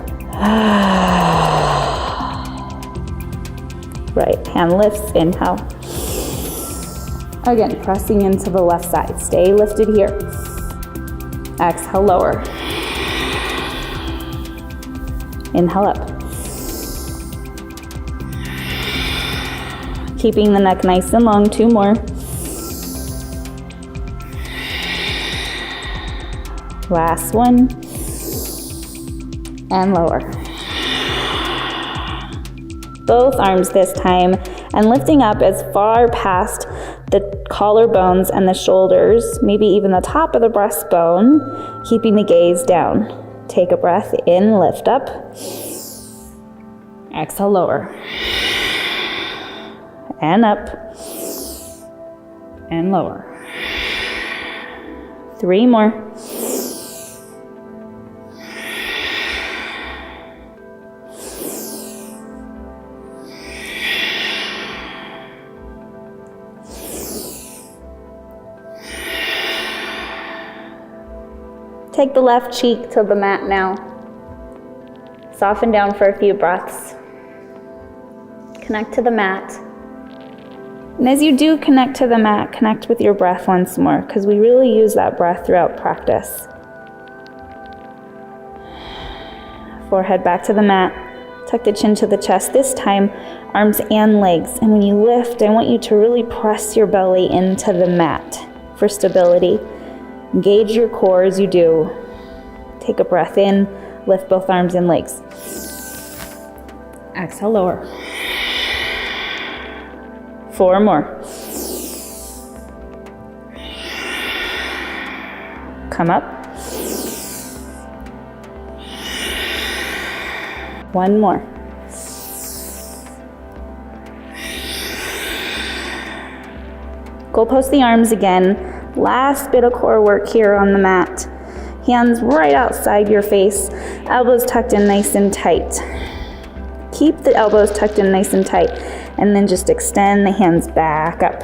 Right hand lifts, inhale. Again, pressing into the left side. Stay lifted here. Exhale, lower. Inhale up. Keeping the neck nice and long, 2 more. Last one. And lower. Both arms this time, and lifting up as far past the collarbones and the shoulders, maybe even the top of the breastbone, keeping the gaze down. Take a breath in, lift up. Exhale, lower. And up. And lower. 3 more. Take the left cheek to the mat now. Soften down for a few breaths. Connect to the mat. And as you do connect to the mat, connect with your breath once more, because we really use that breath throughout practice. Forehead back to the mat. Tuck the chin to the chest. This time, arms and legs. And when you lift, I want you to really press your belly into the mat for stability. Engage your core as you do. Take a breath in, lift both arms and legs. Exhale, lower. 4 more. Come up. 1 more. Go post the arms again. Last bit of core work here on the mat. Hands right outside your face, elbows tucked in nice and tight. Keep the elbows tucked in nice and tight, and then just extend the hands back up.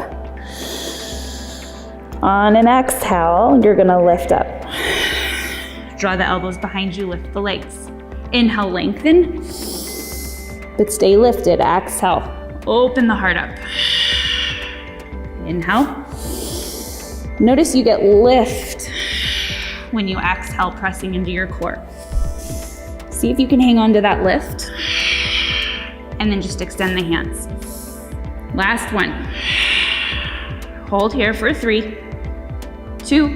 On an exhale, you're gonna lift up. Draw the elbows behind you, lift the legs. Inhale, lengthen, but stay lifted. Exhale, open the heart up. Inhale. Notice you get lift when you exhale, pressing into your core. See if you can hang on to that lift, and then just extend the hands. Last one. Hold here for 3, 2,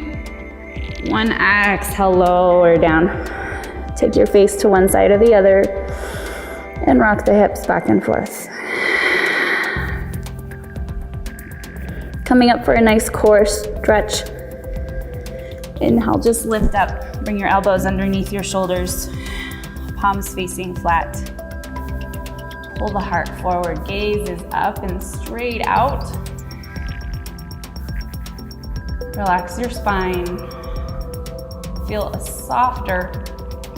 1. Exhale, lower down. Take your face to one side or the other, and rock the hips back and forth. Coming up for a nice core stretch. Inhale, just lift up. Bring your elbows underneath your shoulders, palms facing flat. Pull the heart forward, gaze is up and straight out. Relax your spine. Feel a softer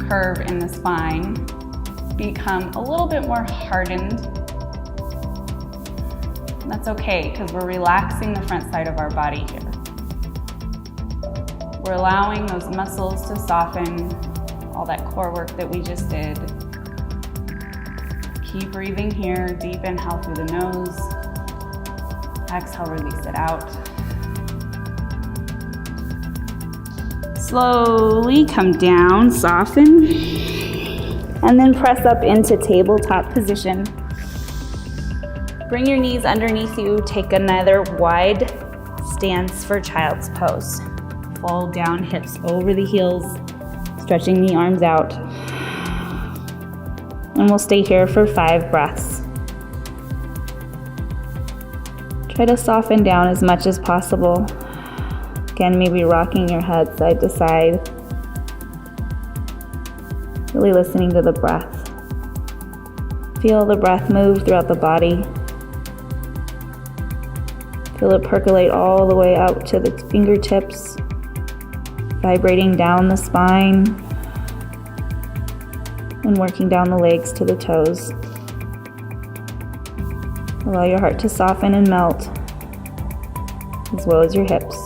curve in the spine. Become a little bit more hardened. That's okay, because we're relaxing the front side of our body here. We're allowing those muscles to soften, all that core work that we just did. Keep breathing here. Deep inhale through the nose. Exhale, release it out. Slowly come down, soften, and then press up into tabletop position. Bring your knees underneath you. Take another wide stance for child's pose. Fold down, hips over the heels, stretching the arms out. And we'll stay here for 5 breaths. Try to soften down as much as possible. Again, maybe rocking your head side to side. Really listening to the breath. Feel the breath move throughout the body. Feel it percolate all the way out to the fingertips, vibrating down the spine and working down the legs to the toes. Allow your heart to soften and melt, as well as your hips.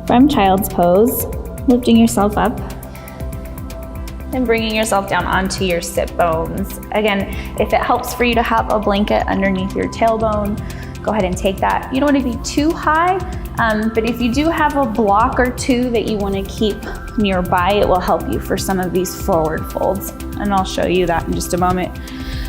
From child's pose, lifting yourself up and bringing yourself down onto your sit bones. Again, if it helps for you to have a blanket underneath your tailbone, go ahead and take that. You don't want to be too high, but if you do have a block or two that you want to keep nearby, it will help you for some of these forward folds. And I'll show you that in just a moment.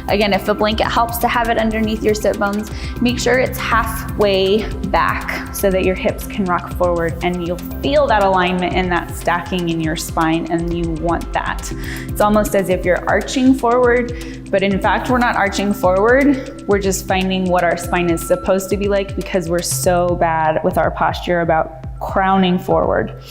Again, if the blanket helps to have it underneath your sit bones, make sure it's halfway back so that your hips can rock forward and you'll feel that alignment and that stacking in your spine, and you want that. It's almost as if you're arching forward, but in fact, we're not arching forward. We're just finding what our spine is supposed to be like because we're so bad with our posture about crowning forward.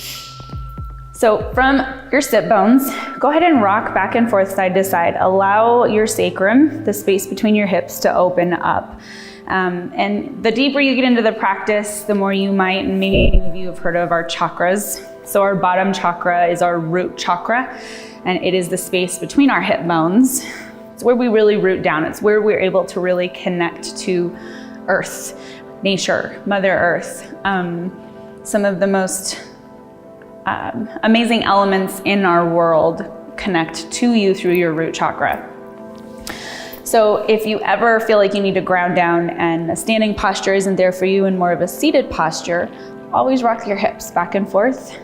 So from your sit bones, go ahead and rock back and forth side to side. Allow your sacrum, the space between your hips, to open up. And the deeper you get into the practice, the more you might, and maybe many of you have heard of our chakras. So our bottom chakra is our root chakra, and it is the space between our hip bones. It's where we really root down. It's where we're able to really connect to Earth, nature, Mother Earth. Some of the most amazing elements in our world connect to you through your root chakra. So if you ever feel like you need to ground down and a standing posture isn't there for you and more of a seated posture, always rock your hips back and forth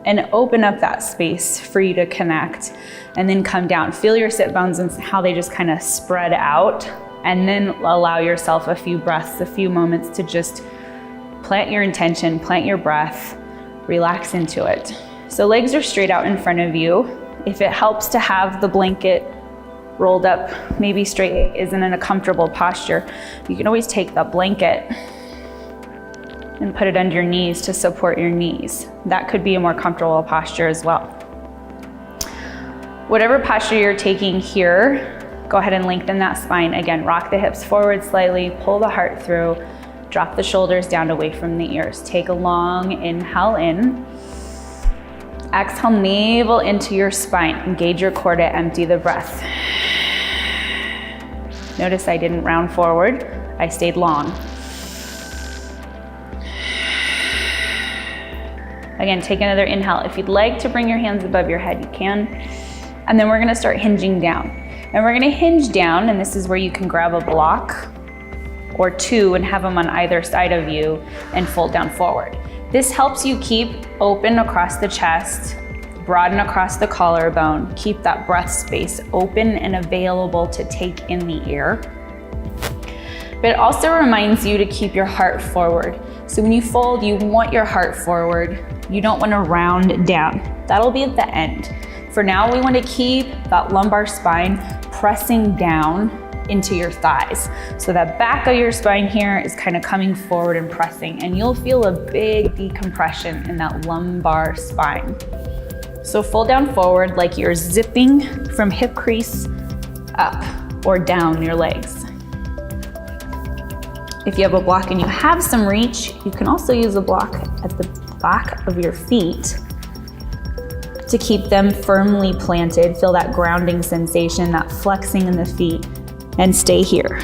and open up that space for you to connect, and then come down. Feel your sit bones and how they just kind of spread out, and then allow yourself a few breaths, a few moments to just plant your intention, plant your breath, relax into it. So legs are straight out in front of you. If it helps to have the blanket rolled up, maybe straight isn't in a comfortable posture, you can always take the blanket and put it under your knees to support your knees. That could be a more comfortable posture as well. Whatever posture you're taking here, go ahead and lengthen that spine. Again, rock the hips forward slightly, pull the heart through, drop the shoulders down away from the ears. Take a long inhale in. Exhale, navel into your spine. Engage your core to empty the breath. Notice I didn't round forward. I stayed long. Again, take another inhale. If you'd like to bring your hands above your head, you can. And then we're gonna start hinging down. And we're gonna hinge down, and this is where you can grab a block or two and have them on either side of you and fold down forward. This helps you keep open across the chest, broaden across the collarbone, keep that breath space open and available to take in the air. But it also reminds you to keep your heart forward. So when you fold, you want your heart forward. You don't want to round down. That'll be at the end. For now, we want to keep that lumbar spine pressing down into your thighs. So that back of your spine here is kind of coming forward and pressing, and you'll feel a big decompression in that lumbar spine. So fold down forward like you're zipping from hip crease up or down your legs. If you have a block and you have some reach, you can also use a block at the back of your feet to keep them firmly planted. Feel that grounding sensation, that flexing in the feet, and stay here.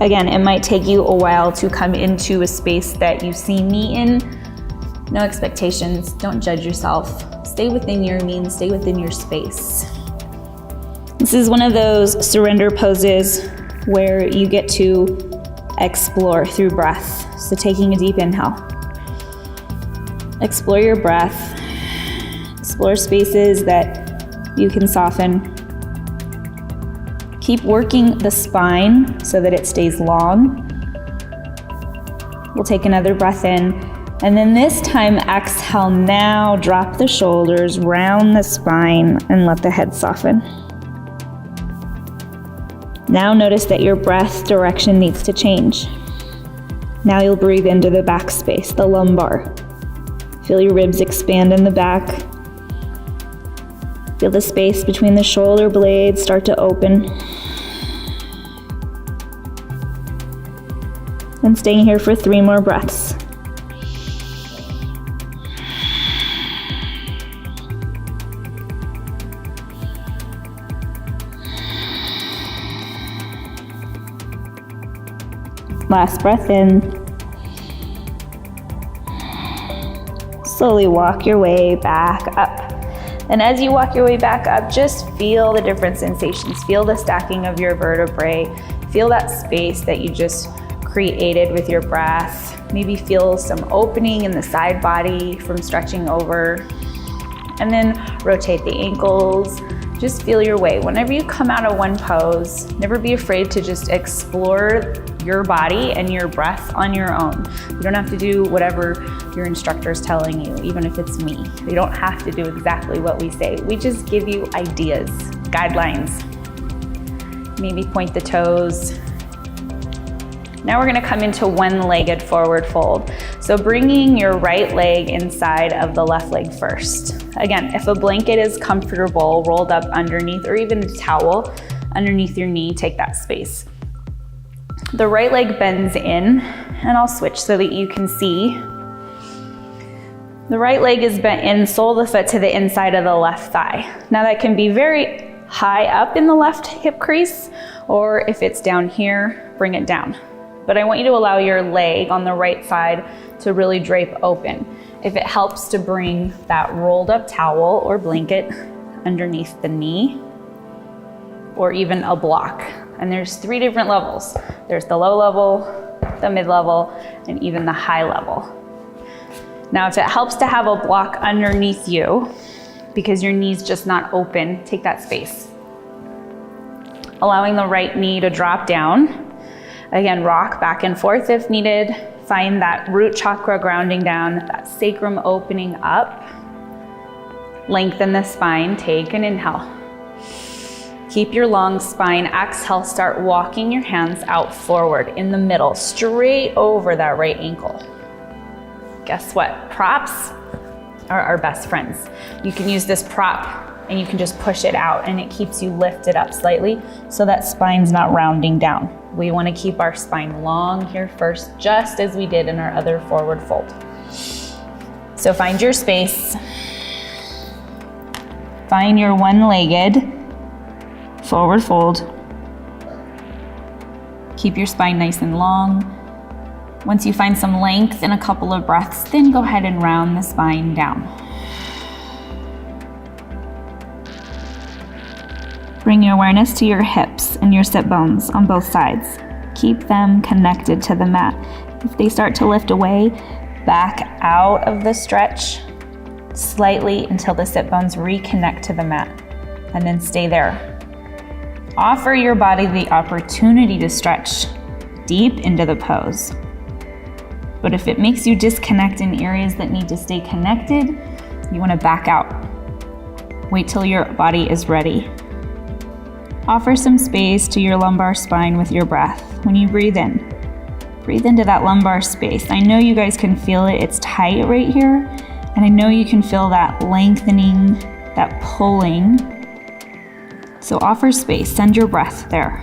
Again, it might take you a while to come into a space that you see me in. No expectations, don't judge yourself. Stay within your means, stay within your space. And This is one of those surrender poses where you get to explore through breath. So taking a deep inhale. Explore your breath. Explore spaces that you can soften. Keep working the spine so that it stays long. We'll take another breath in, and then this time exhale. Now drop the shoulders, round the spine, and let the head soften. Now notice that your breath direction needs to change. Now you'll breathe into the back space, the lumbar. Feel your ribs expand in the back. Feel the space between the shoulder blades start to open. And staying here for 3 more breaths. Last breath in. Slowly walk your way back up. And as you walk your way back up, just feel the different sensations. Feel the stacking of your vertebrae. Feel that space that you just created with your breath. Maybe feel some opening in the side body from stretching over. And then rotate the ankles. Just feel your way. Whenever you come out of one pose, never be afraid to just explore your body and your breath on your own. You don't have to do whatever your instructor is telling you, even if it's me. You don't have to do exactly what we say. We just give you ideas, guidelines. Maybe point the toes. Now we're gonna come into one-legged forward fold. So bringing your right leg inside of the left leg first. Again, if a blanket is comfortable, rolled up underneath, or even a towel underneath your knee, take that space. The right leg bends in, and I'll switch so that you can see. The right leg is bent in, sole of the foot to the inside of the left thigh. Now that can be very high up in the left hip crease, or if it's down here, bring it down. But I want you to allow your leg on the right side to really drape open. If it helps to bring that rolled up towel or blanket underneath the knee, or even a block. And there's 3 different levels. There's the low level, the mid level, and even the high level. Now, if it helps to have a block underneath you, because your knee's just not open, take that space. Allowing the right knee to drop down. Again, rock back and forth if needed. Find that root chakra grounding down, that sacrum opening up. Lengthen the spine, take an inhale. Keep your long spine. Exhale, start walking your hands out forward in the middle, straight over that right ankle. Guess what? Props are our best friends. You can use this prop and you can just push it out and it keeps you lifted up slightly so that spine's not rounding down. We want to keep our spine long here first, just as we did in our other forward fold. So find your space. Find your one-legged forward fold. Keep your spine nice and long. Once you find some length in a couple of breaths, then go ahead and round the spine down. Bring your awareness to your hips and your sit bones on both sides. Keep them connected to the mat. If they start to lift away, back out of the stretch slightly until the sit bones reconnect to the mat, and then stay there. Offer your body the opportunity to stretch deep into the pose. But if it makes you disconnect in areas that need to stay connected, you want to back out. Wait till your body is ready. Offer some space to your lumbar spine with your breath. When you breathe into that lumbar space. I know you guys can feel it. It's tight right here. And I know you can feel that lengthening, that pulling. So offer space, send your breath there.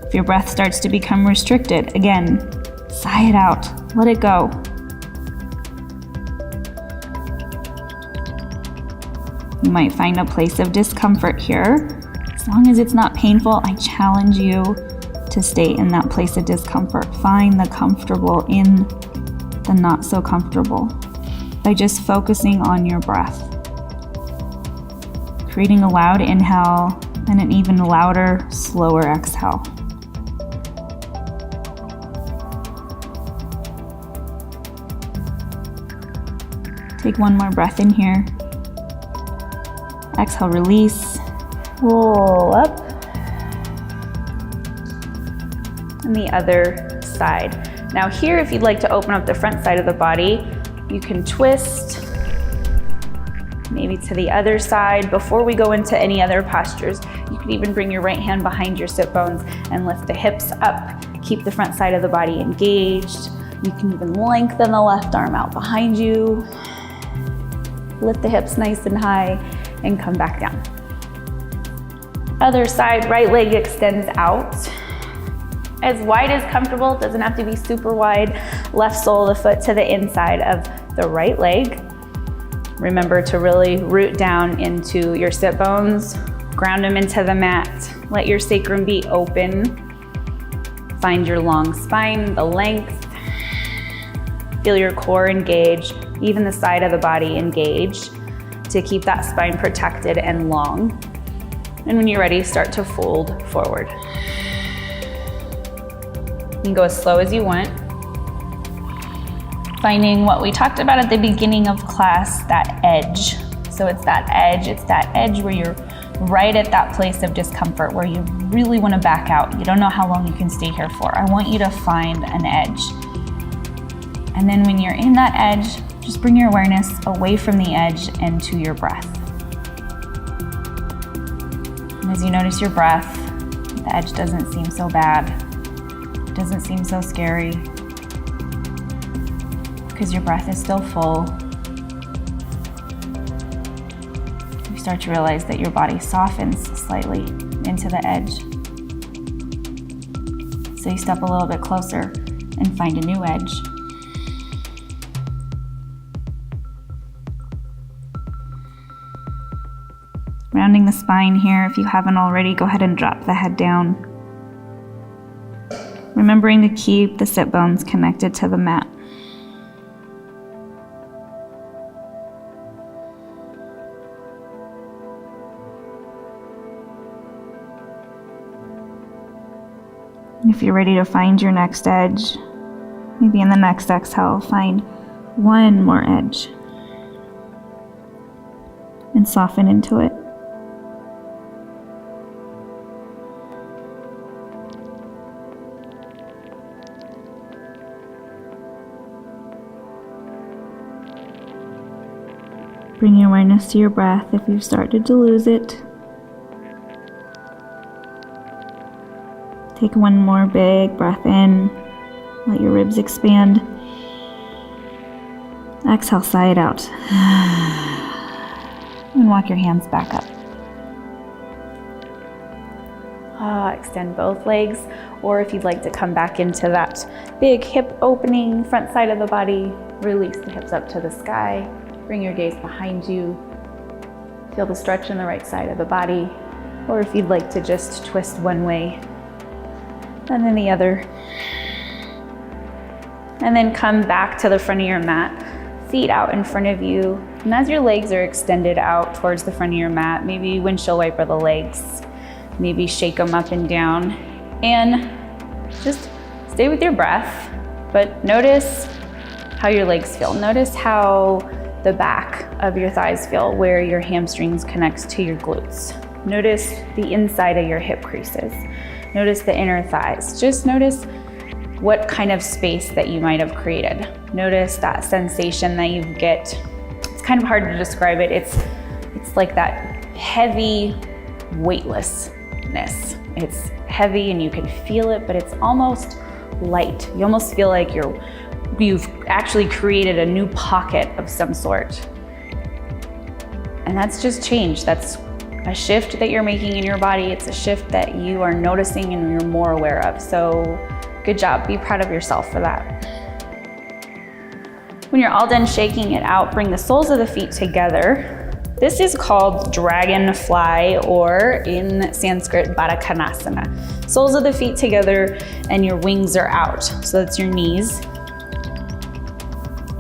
If your breath starts to become restricted, again, sigh it out, let it go. You might find a place of discomfort here. As long as it's not painful, I challenge you to stay in that place of discomfort. Find the comfortable in the not so comfortable by just focusing on your breath. creating a loud inhale and an even louder, slower exhale. Take one more breath in here. Exhale, release. Roll up. And the other side. Now here, if you'd like to open up the front side of the body, you can twist maybe to the other side. Before we go into any other postures, you can even bring your right hand behind your sit bones and lift the hips up. Keep the front side of the body engaged. You can even lengthen the left arm out behind you. Lift the hips nice and high and come back down. Other side, right leg extends out. As wide as comfortable, doesn't have to be super wide. Left sole of the foot to the inside of the right leg. Remember to really root down into your sit bones, ground them into the mat. Let your sacrum be open. Find your long spine, the length. Feel your core engaged, even the side of the body engaged to keep that spine protected and long. And when you're ready, start to fold forward. You can go as slow as you want. Finding what we talked about at the beginning of class, that edge. So it's that edge where you're right at that place of discomfort where you really want to back out. You don't know how long you can stay here for. I want you to find an edge. And then when you're in that edge, just bring your awareness away from the edge and to your breath. And as you notice your breath, the edge doesn't seem so bad. It doesn't seem so scary because your breath is still full. You start to realize that your body softens slightly into the edge. So you step a little bit closer and find a new edge. Rounding the spine here, if you haven't already, go ahead and drop the head down. Remembering to keep the sit bones connected to the mat. And if you're ready to find your next edge, maybe in the next exhale, find one more edge and soften into it. Bring your awareness to your breath if you've started to lose it. Take one more big breath in. Let your ribs expand. Exhale, sigh it out. And walk your hands back up. Extend both legs, or if you'd like to come back into that big hip opening, front side of the body, release the hips up to the sky. Bring your gaze behind you. Feel the stretch in the right side of the body. Or if you'd like to just twist one way and then the other. And then come back to the front of your mat, feet out in front of you. And as your legs are extended out towards the front of your mat, maybe windshield wiper the legs, maybe shake them up and down. And just stay with your breath, but notice how your legs feel. Notice how the back of your thighs feel, where your hamstrings connects to your glutes. Notice the inside of your hip creases. Notice the inner thighs. Just notice what kind of space that you might have created. Notice that sensation that you get. It's kind of hard to describe it. It's like that heavy weightlessness. It's heavy and you can feel it, but it's almost light. You almost feel like you've actually created a new pocket of some sort. And that's just change. That's a shift that you're making in your body. It's a shift that you are noticing and you're more aware of. So good job. Be proud of yourself for that. When you're all done shaking it out, bring the soles of the feet together. This is called dragonfly, or in Sanskrit, Baddha Konasana. Soles of the feet together and your wings are out. So that's your knees.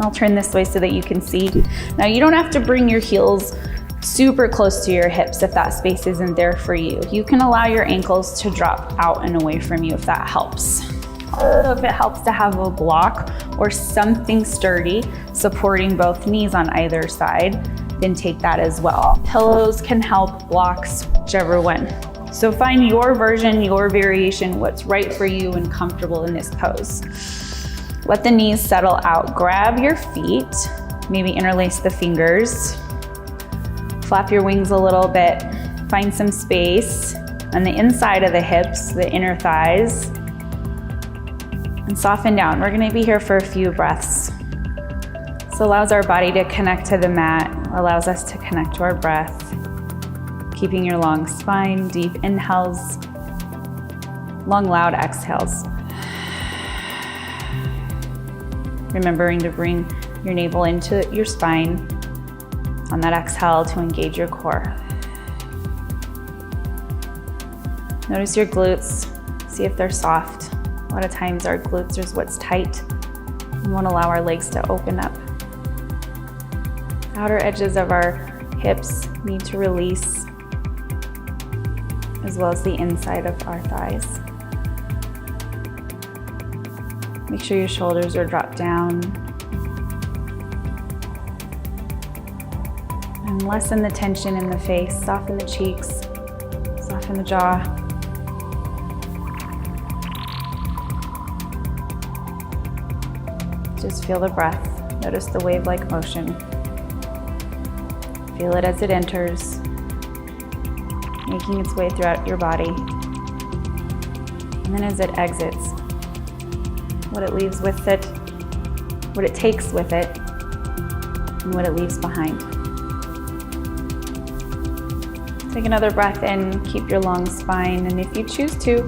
I'll turn this way so that you can see. Now you don't have to bring your heels super close to your hips if that space isn't there for you. You can allow your ankles to drop out and away from you if that helps. So if it helps to have a block or something sturdy supporting both knees on either side, then take that as well. Pillows can help, blocks, whichever one. So find your version, your variation, what's right for you and comfortable in this pose. Let the knees settle out. Grab your feet, maybe interlace the fingers. Flap your wings a little bit. Find some space on the inside of the hips, the inner thighs, and soften down. We're gonna be here for a few breaths. This allows our body to connect to the mat, allows us to connect to our breath. Keeping your long spine, deep inhales, long loud exhales. Remembering to bring your navel into your spine on that exhale to engage your core. Notice your glutes, see if they're soft. A lot of times our glutes is what's tight. We won't allow our legs to open up. Outer edges of our hips need to release, as well as the inside of our thighs. Make sure your shoulders are dropped down. And lessen the tension in the face, soften the cheeks, soften the jaw. Just feel the breath. Notice the wave-like motion. Feel it as it enters, making its way throughout your body. And then as it exits, what it leaves with it, what it takes with it, and what it leaves behind. Take another breath in, keep your long spine, and if you choose to,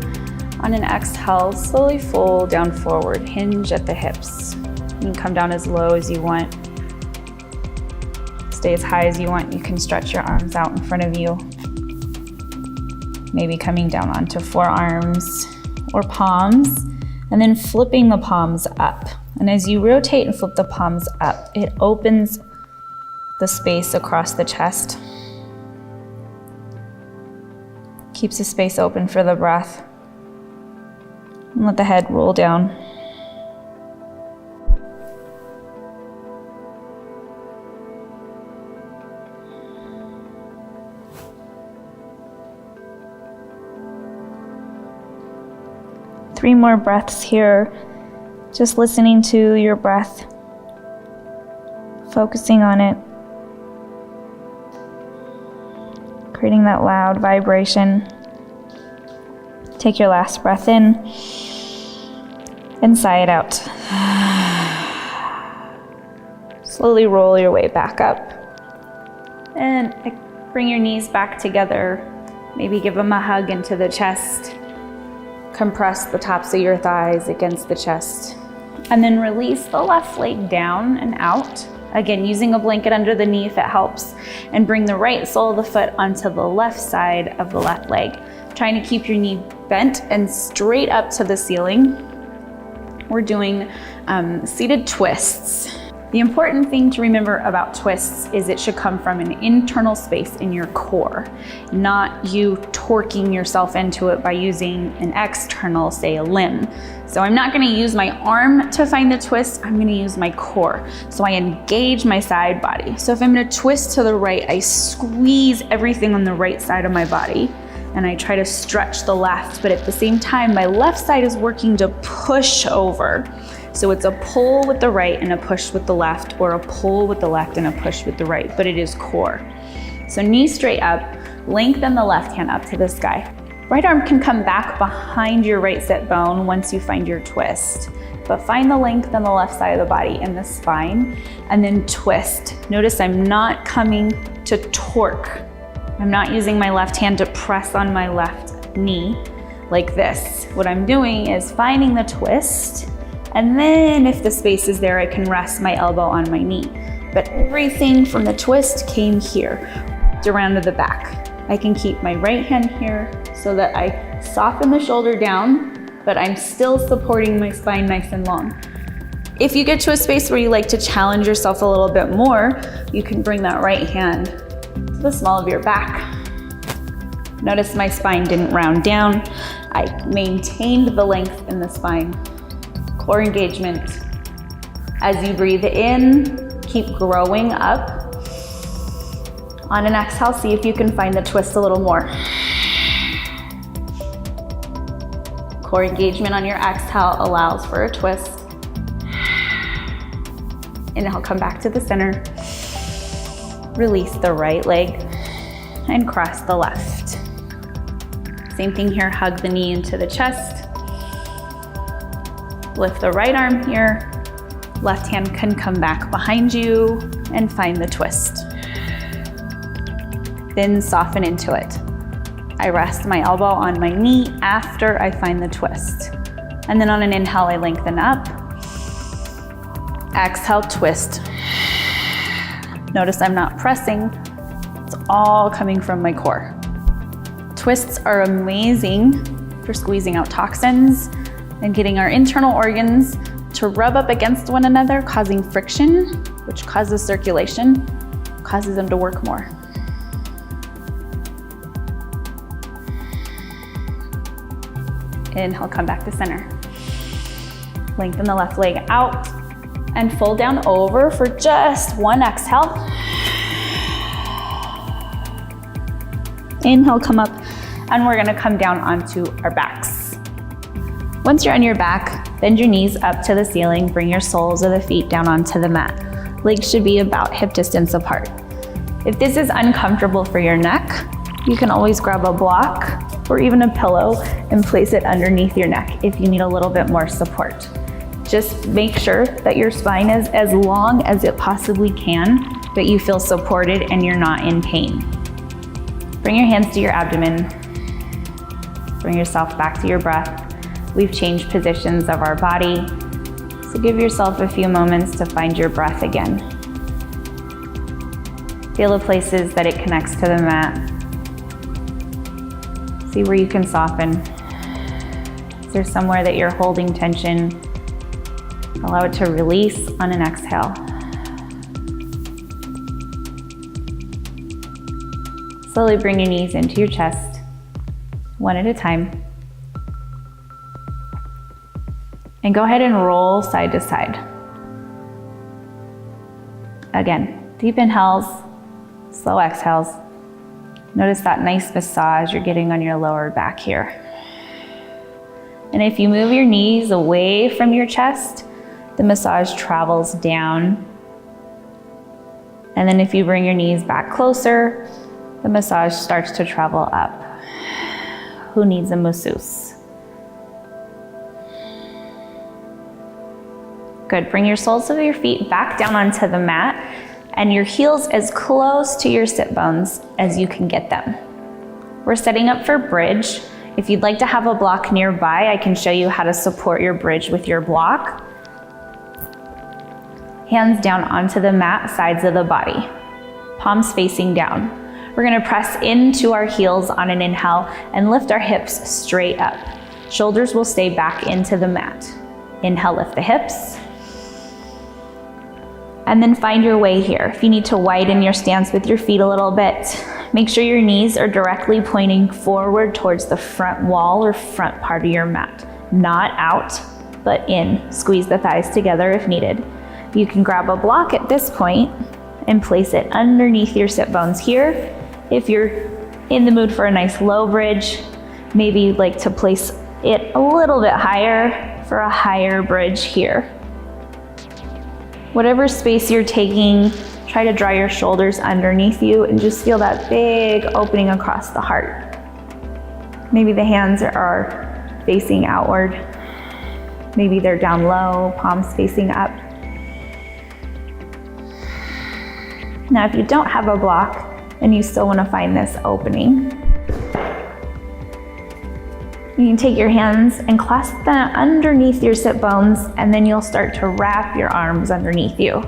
on an exhale, slowly fold down forward, hinge at the hips. You can come down as low as you want. Stay as high as you want. You can stretch your arms out in front of you. Maybe coming down onto forearms or palms, and then flipping the palms up. And as you rotate and flip the palms up, it opens the space across the chest. Keeps the space open for the breath. And let the head roll down. Three more breaths here, just listening to your breath, focusing on it, creating that loud vibration. Take your last breath in and sigh it out. Slowly roll your way back up and bring your knees back together. Maybe give them a hug into the chest. Compress the tops of your thighs against the chest. And then release the left leg down and out. Again, using a blanket under the knee if it helps. And bring the right sole of the foot onto the left side of the left leg. Trying to keep your knee bent and straight up to the ceiling. We're doing seated twists. The important thing to remember about twists is it should come from an internal space in your core, not you torquing yourself into it by using an external, say a limb. So I'm not gonna use my arm to find the twist, I'm gonna use my core. So I engage my side body. So if I'm gonna twist to the right, I squeeze everything on the right side of my body and I try to stretch the left, but at the same time, my left side is working to push over. So it's a pull with the right and a push with the left, or a pull with the left and a push with the right, but it is core. So knee straight up, lengthen the left hand up to the sky. Right arm can come back behind your right sit bone once you find your twist, but find the length on the left side of the body in the spine, and then twist. Notice I'm not coming to torque. I'm not using my left hand to press on my left knee like this. What I'm doing is finding the twist, and then if the space is there, I can rest my elbow on my knee. But everything from the twist came here, around to the back. I can keep my right hand here so that I soften the shoulder down, but I'm still supporting my spine nice and long. If you get to a space where you like to challenge yourself a little bit more, you can bring that right hand to the small of your back. Notice my spine didn't round down. I maintained the length in the spine. Core engagement. As you breathe in, keep growing up. On an exhale, see if you can find the twist a little more. Core engagement on your exhale allows for a twist. Inhale, come back to the center. Release the right leg and cross the left. Same thing here, hug the knee into the chest. Lift the right arm here. Left hand can come back behind you and find the twist. Then soften into it. I rest my elbow on my knee after I find the twist. And then on an inhale, I lengthen up. Exhale, twist. Notice I'm not pressing. It's all coming from my core. Twists are amazing for squeezing out toxins and getting our internal organs to rub up against one another, causing friction, which causes circulation, causes them to work more. Inhale, come back to center. Lengthen the left leg out and fold down over for just one exhale. Inhale, come up, and we're gonna come down onto our backs. Once you're on your back, bend your knees up to the ceiling, bring your soles of the feet down onto the mat. Legs should be about hip distance apart. If this is uncomfortable for your neck, you can always grab a block or even a pillow and place it underneath your neck if you need a little bit more support. Just make sure that your spine is as long as it possibly can, that you feel supported and you're not in pain. Bring your hands to your abdomen. Bring yourself back to your breath. We've changed positions of our body, so give yourself a few moments to find your breath again. Feel the places that it connects to the mat. See where you can soften. Is there somewhere that you're holding tension? Allow it to release on an exhale. Slowly bring your knees into your chest, one at a time. And go ahead and roll side to side. Again, deep inhales, slow exhales. Notice that nice massage you're getting on your lower back here. And if you move your knees away from your chest, the massage travels down. And then if you bring your knees back closer, the massage starts to travel up. Who needs a masseuse? Good, bring your soles of your feet back down onto the mat and your heels as close to your sit bones as you can get them. We're setting up for bridge. If you'd like to have a block nearby, I can show you how to support your bridge with your block. Hands down onto the mat, sides of the body. Palms facing down. We're gonna press into our heels on an inhale and lift our hips straight up. Shoulders will stay back into the mat. Inhale, lift the hips. And then find your way here. If you need to widen your stance with your feet a little bit, make sure your knees are directly pointing forward towards the front wall or front part of your mat. Not out, but in. Squeeze the thighs together if needed. You can grab a block at this point and place it underneath your sit bones here. If you're in the mood for a nice low bridge, maybe you'd like to place it a little bit higher for a higher bridge here. Whatever space you're taking, try to draw your shoulders underneath you and just feel that big opening across the heart. Maybe the hands are facing outward. Maybe they're down low, palms facing up. Now, if you don't have a block and you still want to find this opening, you can take your hands and clasp them underneath your sit bones, and then you'll start to wrap your arms underneath you.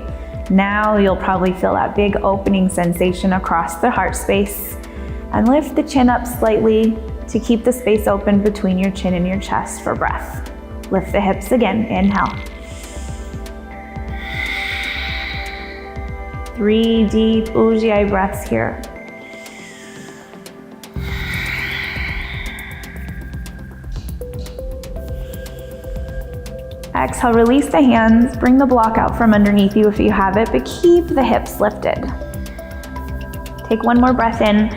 Now you'll probably feel that big opening sensation across the heart space, and lift the chin up slightly to keep the space open between your chin and your chest for breath. Lift the hips again, inhale. 3 deep Ujjayi breaths here. Exhale, release the hands, bring the block out from underneath you if you have it, but keep the hips lifted. Take one more breath in,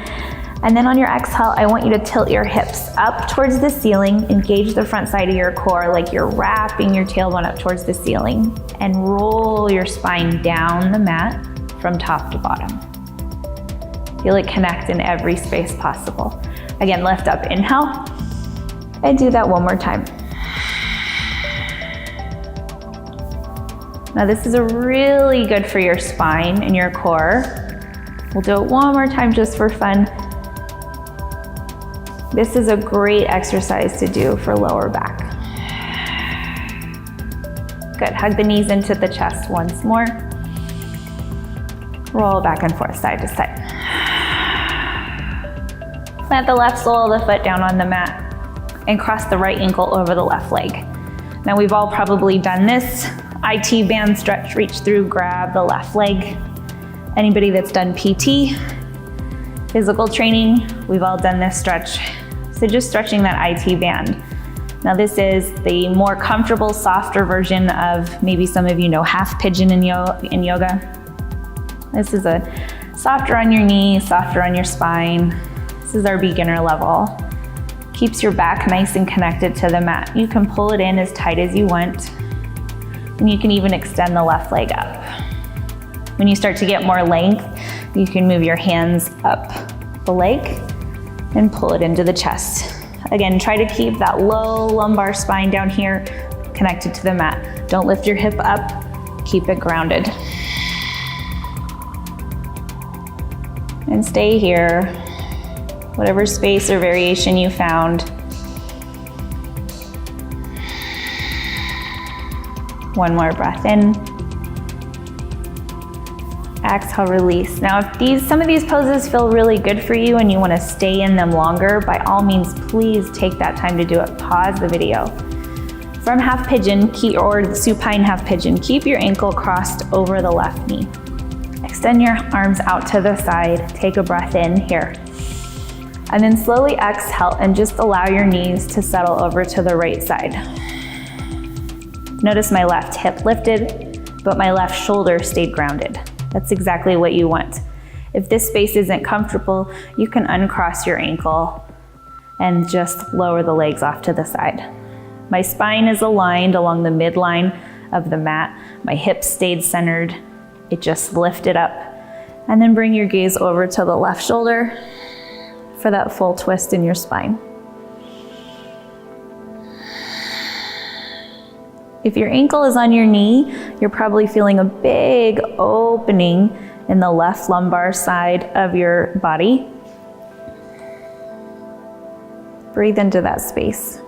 and then on your exhale, I want you to tilt your hips up towards the ceiling, engage the front side of your core like you're wrapping your tailbone up towards the ceiling, and roll your spine down the mat from top to bottom. Feel it connect in every space possible. Again, lift up, inhale, and do that one more time. Now this is really good for your spine and your core. We'll do it one more time just for fun. This is a great exercise to do for lower back. Good, hug the knees into the chest once more. Roll back and forth, side to side. Plant the left sole of the foot down on the mat and cross the right ankle over the left leg. Now we've all probably done this. IT band stretch, reach through, grab the left leg. Anybody that's done PT, physical training, we've all done this stretch. So just stretching that IT band. Now this is the more comfortable, softer version of, maybe some of you know half pigeon in yoga. This is a softer on your knee, softer on your spine. This is our beginner level. Keeps your back nice and connected to the mat. You can pull it in as tight as you want. And you can even extend the left leg up. When you start to get more length, you can move your hands up the leg and pull it into the chest. Again, try to keep that low lumbar spine down here connected to the mat. Don't lift your hip up, keep it grounded. And stay here, whatever space or variation you found. One more breath in. Exhale, release. Now if some of these poses feel really good for you and you want to stay in them longer, by all means, please take that time to do it. Pause the video. From half pigeon, or the supine half pigeon, keep your ankle crossed over the left knee. Extend your arms out to the side. Take a breath in here. And then slowly exhale and just allow your knees to settle over to the right side. Notice my left hip lifted, but my left shoulder stayed grounded. That's exactly what you want. If this space isn't comfortable, you can uncross your ankle and just lower the legs off to the side. My spine is aligned along the midline of the mat. My hips stayed centered. It just lifted up. And then bring your gaze over to the left shoulder for that full twist in your spine. If your ankle is on your knee, you're probably feeling a big opening in the left lumbar side of your body. Breathe into that space.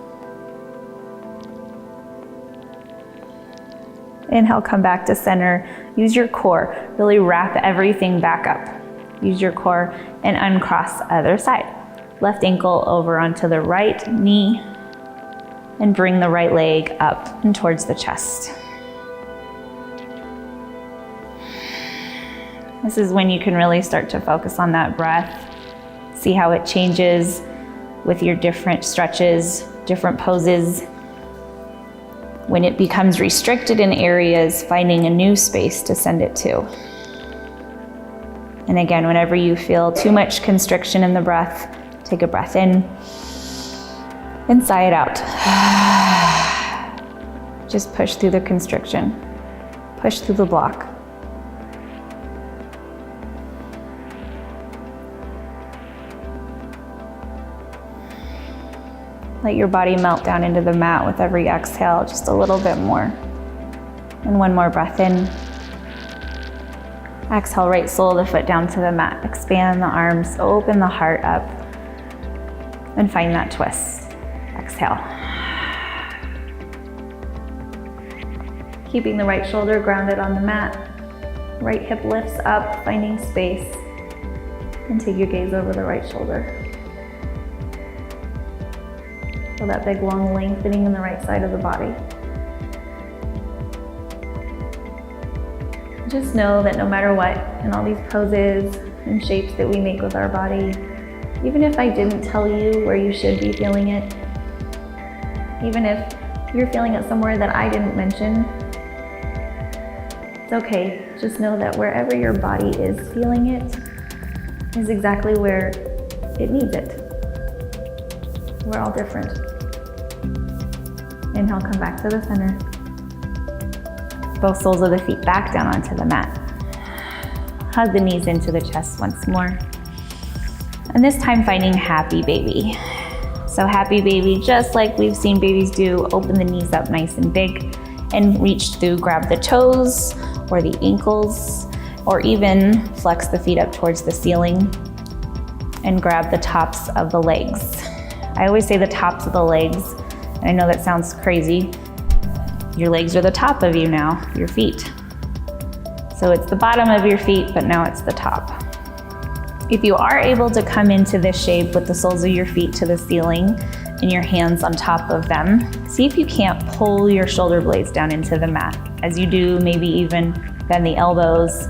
Inhale, come back to center. Use your core. Really wrap everything back up. Use your core and uncross the other side. Left ankle over onto the right knee. And bring the right leg up and towards the chest. This is when you can really start to focus on that breath. See how it changes with your different stretches, different poses. When it becomes restricted in areas, finding a new space to send it to. And again, whenever you feel too much constriction in the breath, take a breath in. And sigh it out. Just push through the constriction. Push through the block. Let your body melt down into the mat with every exhale, just a little bit more. And one more breath in. Exhale, right sole of the foot down to the mat. Expand the arms, open the heart up, and find that twist. Exhale. Keeping the right shoulder grounded on the mat. Right hip lifts up, finding space. And take your gaze over the right shoulder. Feel that big long lengthening in the right side of the body. Just know that no matter what, in all these poses and shapes that we make with our body, even if I didn't tell you where you should be feeling it, even if you're feeling it somewhere that I didn't mention, it's okay. Just know that wherever your body is feeling it is exactly where it needs it. We're all different. Inhale, come back to the center. Both soles of the feet back down onto the mat. Hug the knees into the chest once more. And this time finding happy baby. So happy baby, just like we've seen babies do, open the knees up nice and big and reach through, grab the toes or the ankles, or even flex the feet up towards the ceiling and grab the tops of the legs. I always say the tops of the legs, and I know that sounds crazy. Your legs are the top of you now, your feet. So it's the bottom of your feet, but now it's the top. If you are able to come into this shape with the soles of your feet to the ceiling and your hands on top of them, see if you can't pull your shoulder blades down into the mat. As you do, maybe even bend the elbows,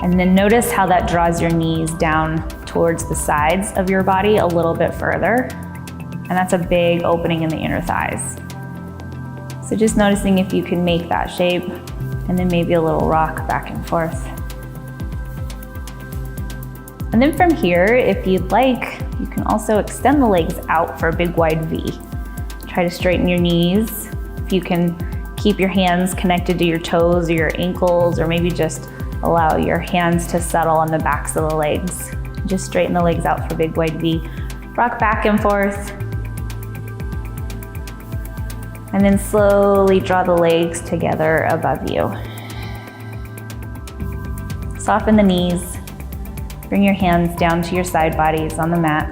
and then notice how that draws your knees down towards the sides of your body a little bit further. And that's a big opening in the inner thighs. So just noticing if you can make that shape, and then maybe a little rock back and forth. And then from here, if you'd like, you can also extend the legs out for a big wide V. Try to straighten your knees. If you can keep your hands connected to your toes or your ankles, or maybe just allow your hands to settle on the backs of the legs. Just straighten the legs out for a big wide V. Rock back and forth. And then slowly draw the legs together above you. Soften the knees. Bring your hands down to your side bodies on the mat.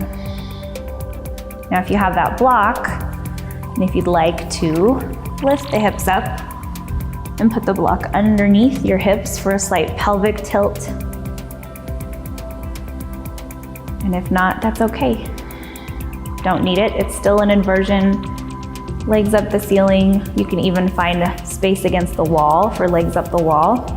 Now if you have that block, and if you'd like to, lift the hips up and put the block underneath your hips for a slight pelvic tilt. And if not, that's okay. Don't need it, it's still an inversion. Legs up the ceiling. You can even find a space against the wall for legs up the wall.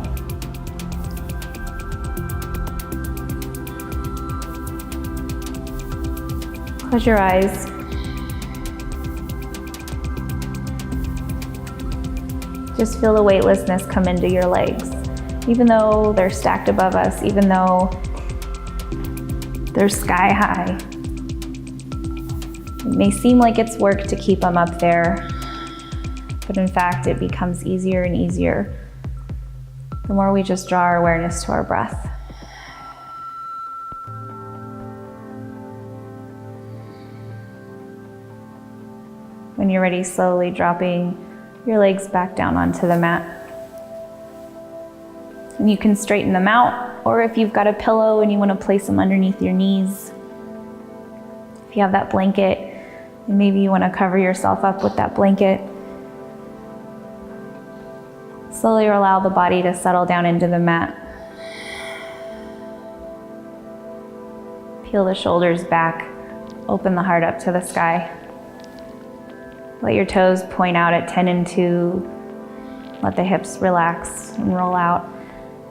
Close your eyes. Just feel the weightlessness come into your legs. Even though they're stacked above us, even though they're sky high. It may seem like it's work to keep them up there, but in fact, it becomes easier and easier the more we just draw our awareness to our breath. When you're ready, slowly dropping your legs back down onto the mat. And you can straighten them out, or if you've got a pillow and you want to place them underneath your knees. If you have that blanket, and maybe you want to cover yourself up with that blanket. Slowly allow the body to settle down into the mat. Peel the shoulders back, open the heart up to the sky. Let your toes point out at 10 and 2. Let the hips relax and roll out.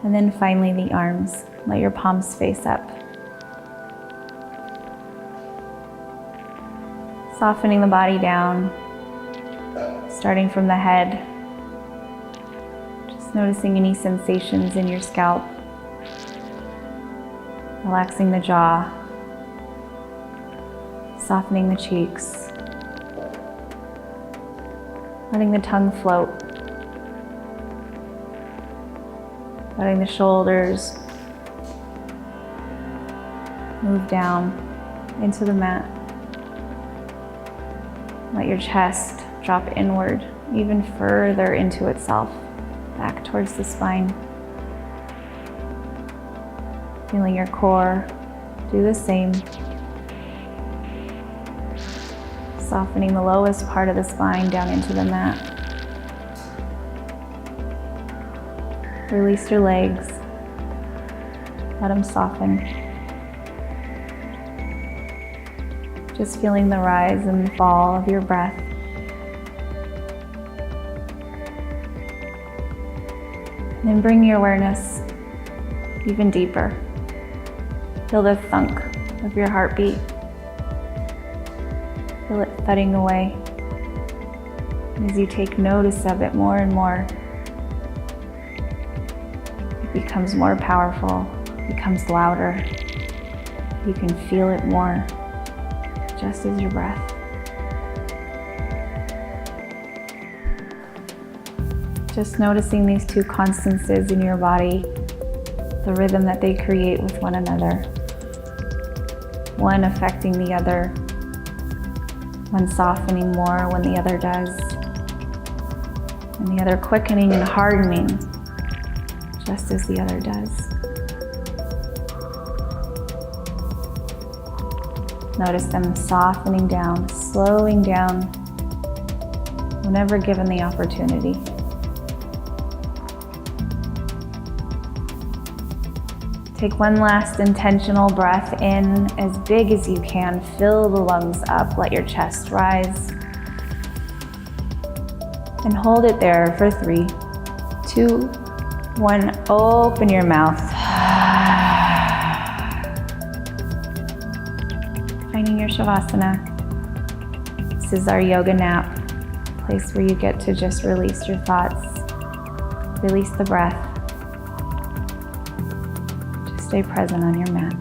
And then finally the arms. Let your palms face up. Softening the body down, starting from the head. Just noticing any sensations in your scalp. Relaxing the jaw. Softening the cheeks. Letting the tongue float. Letting the shoulders move down into the mat. Let your chest drop inward, even further into itself, back towards the spine. Feeling your core, do the same. Softening the lowest part of the spine down into the mat. Release your legs. Let them soften. Just feeling the rise and fall of your breath. And then bring your awareness even deeper. Feel the thunk of your heartbeat. Feel it thudding away. As you take notice of it more and more, it becomes more powerful, becomes louder. You can feel it more, just as your breath. Just noticing these two constants in your body, the rhythm that they create with one another. One affecting the other, one softening more when the other does, and the other quickening and hardening, just as the other does. Notice them softening down, slowing down, whenever given the opportunity. Take one last intentional breath in, as big as you can. Fill the lungs up, let your chest rise. And hold it there for 3, 2, 1. Open your mouth. Finding your Shavasana. This is our yoga nap, a place where you get to just release your thoughts, release the breath. Just stay present on your mat.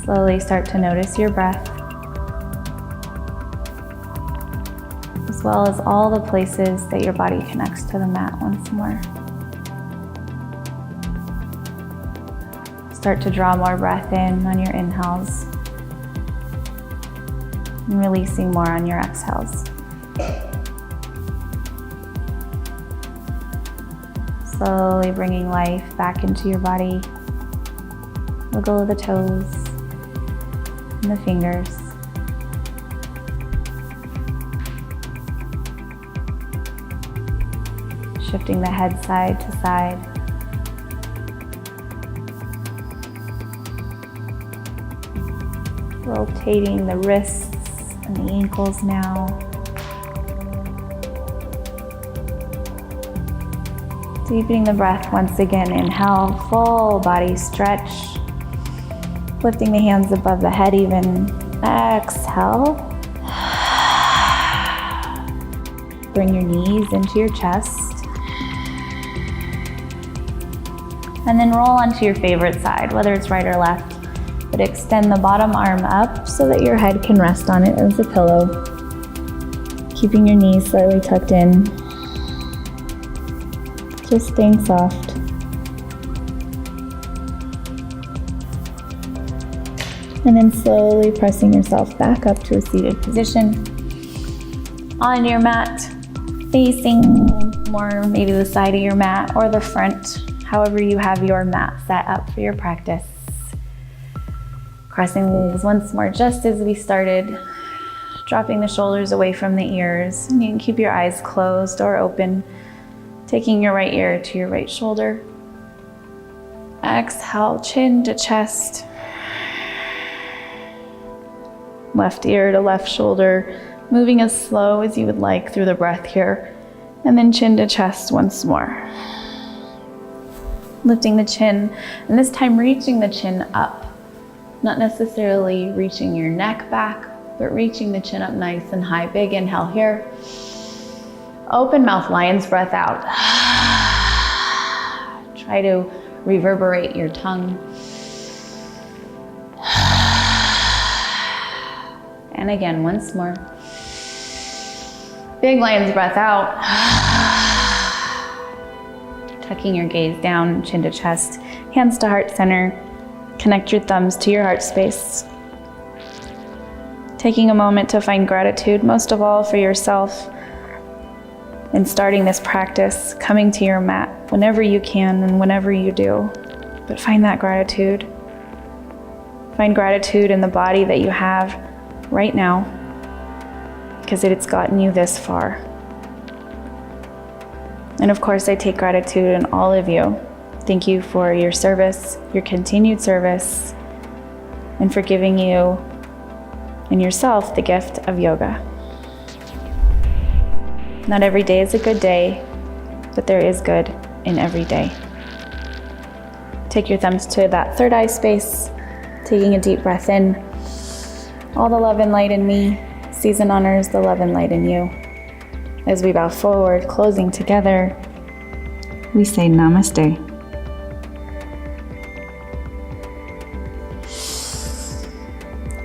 Slowly start to notice your breath, as well as all the places that your body connects to the mat once more. Start to draw more breath in on your inhales and releasing more on your exhales. Slowly bringing life back into your body. Wiggle the toes and the fingers. Shifting the head side to side. Rotating the wrists and the ankles now. Deepening the breath once again. Inhale, full body stretch. Lifting the hands above the head even. Exhale. Bring your knees into your chest. And then roll onto your favorite side, whether it's right or left. But extend the bottom arm up so that your head can rest on it as a pillow. Keeping your knees slightly tucked in. Just staying soft. And then slowly pressing yourself back up to a seated position. On your mat, facing more maybe the side of your mat or the front, however you have your mat set up for your practice. Crossing the legs once more, just as we started. Dropping the shoulders away from the ears. And you can keep your eyes closed or open. Taking your right ear to your right shoulder. Exhale, chin to chest. Left ear to left shoulder. Moving as slow as you would like through the breath here. And then chin to chest once more. Lifting the chin, and this time reaching the chin up. Not necessarily reaching your neck back, but reaching the chin up nice and high. Big inhale here. Open mouth, lion's breath out. Try to reverberate your tongue. And again, once more. Big lion's breath out. Tucking your gaze down, chin to chest, hands to heart center. Connect your thumbs to your heart space. Taking a moment to find gratitude, most of all for yourself, and starting this practice, coming to your mat whenever you can and whenever you do. But find that gratitude. Find gratitude in the body that you have right now, because it's gotten you this far. And of course, I take gratitude in all of you. Thank you for your service, your continued service, and for giving you and yourself the gift of yoga. Not every day is a good day, but there is good in every day. Take your thumbs to that third eye space, taking a deep breath in. All the love and light in me sees and honors the love and light in you. As we bow forward, closing together, we say namaste.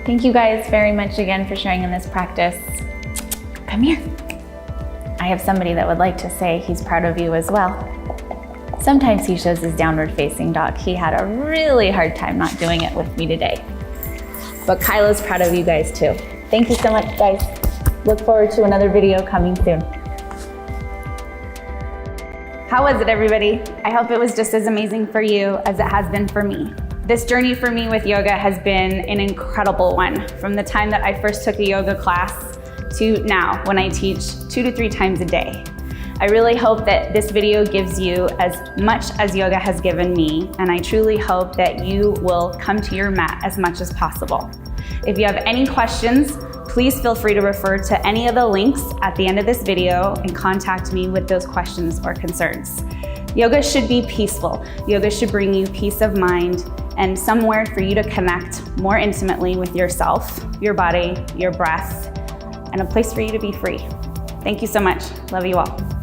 Thank you guys very much again for sharing in this practice. Come here. I have somebody that would like to say he's proud of you as well. Sometimes he shows his downward facing dog. He had a really hard time not doing it with me today. But Kyla's proud of you guys too. Thank you so much, guys. Look forward to another video coming soon. How was it, everybody? I hope it was just as amazing for you as it has been for me. This journey for me with yoga has been an incredible one. From the time that I first took a yoga class to now, when I teach 2 to 3 times a day. I really hope that this video gives you as much as yoga has given me, and I truly hope that you will come to your mat as much as possible. If you have any questions, please feel free to refer to any of the links at the end of this video and contact me with those questions or concerns. Yoga should be peaceful. Yoga should bring you peace of mind and somewhere for you to connect more intimately with yourself, your body, your breath, and a place for you to be free. Thank you so much. Love you all.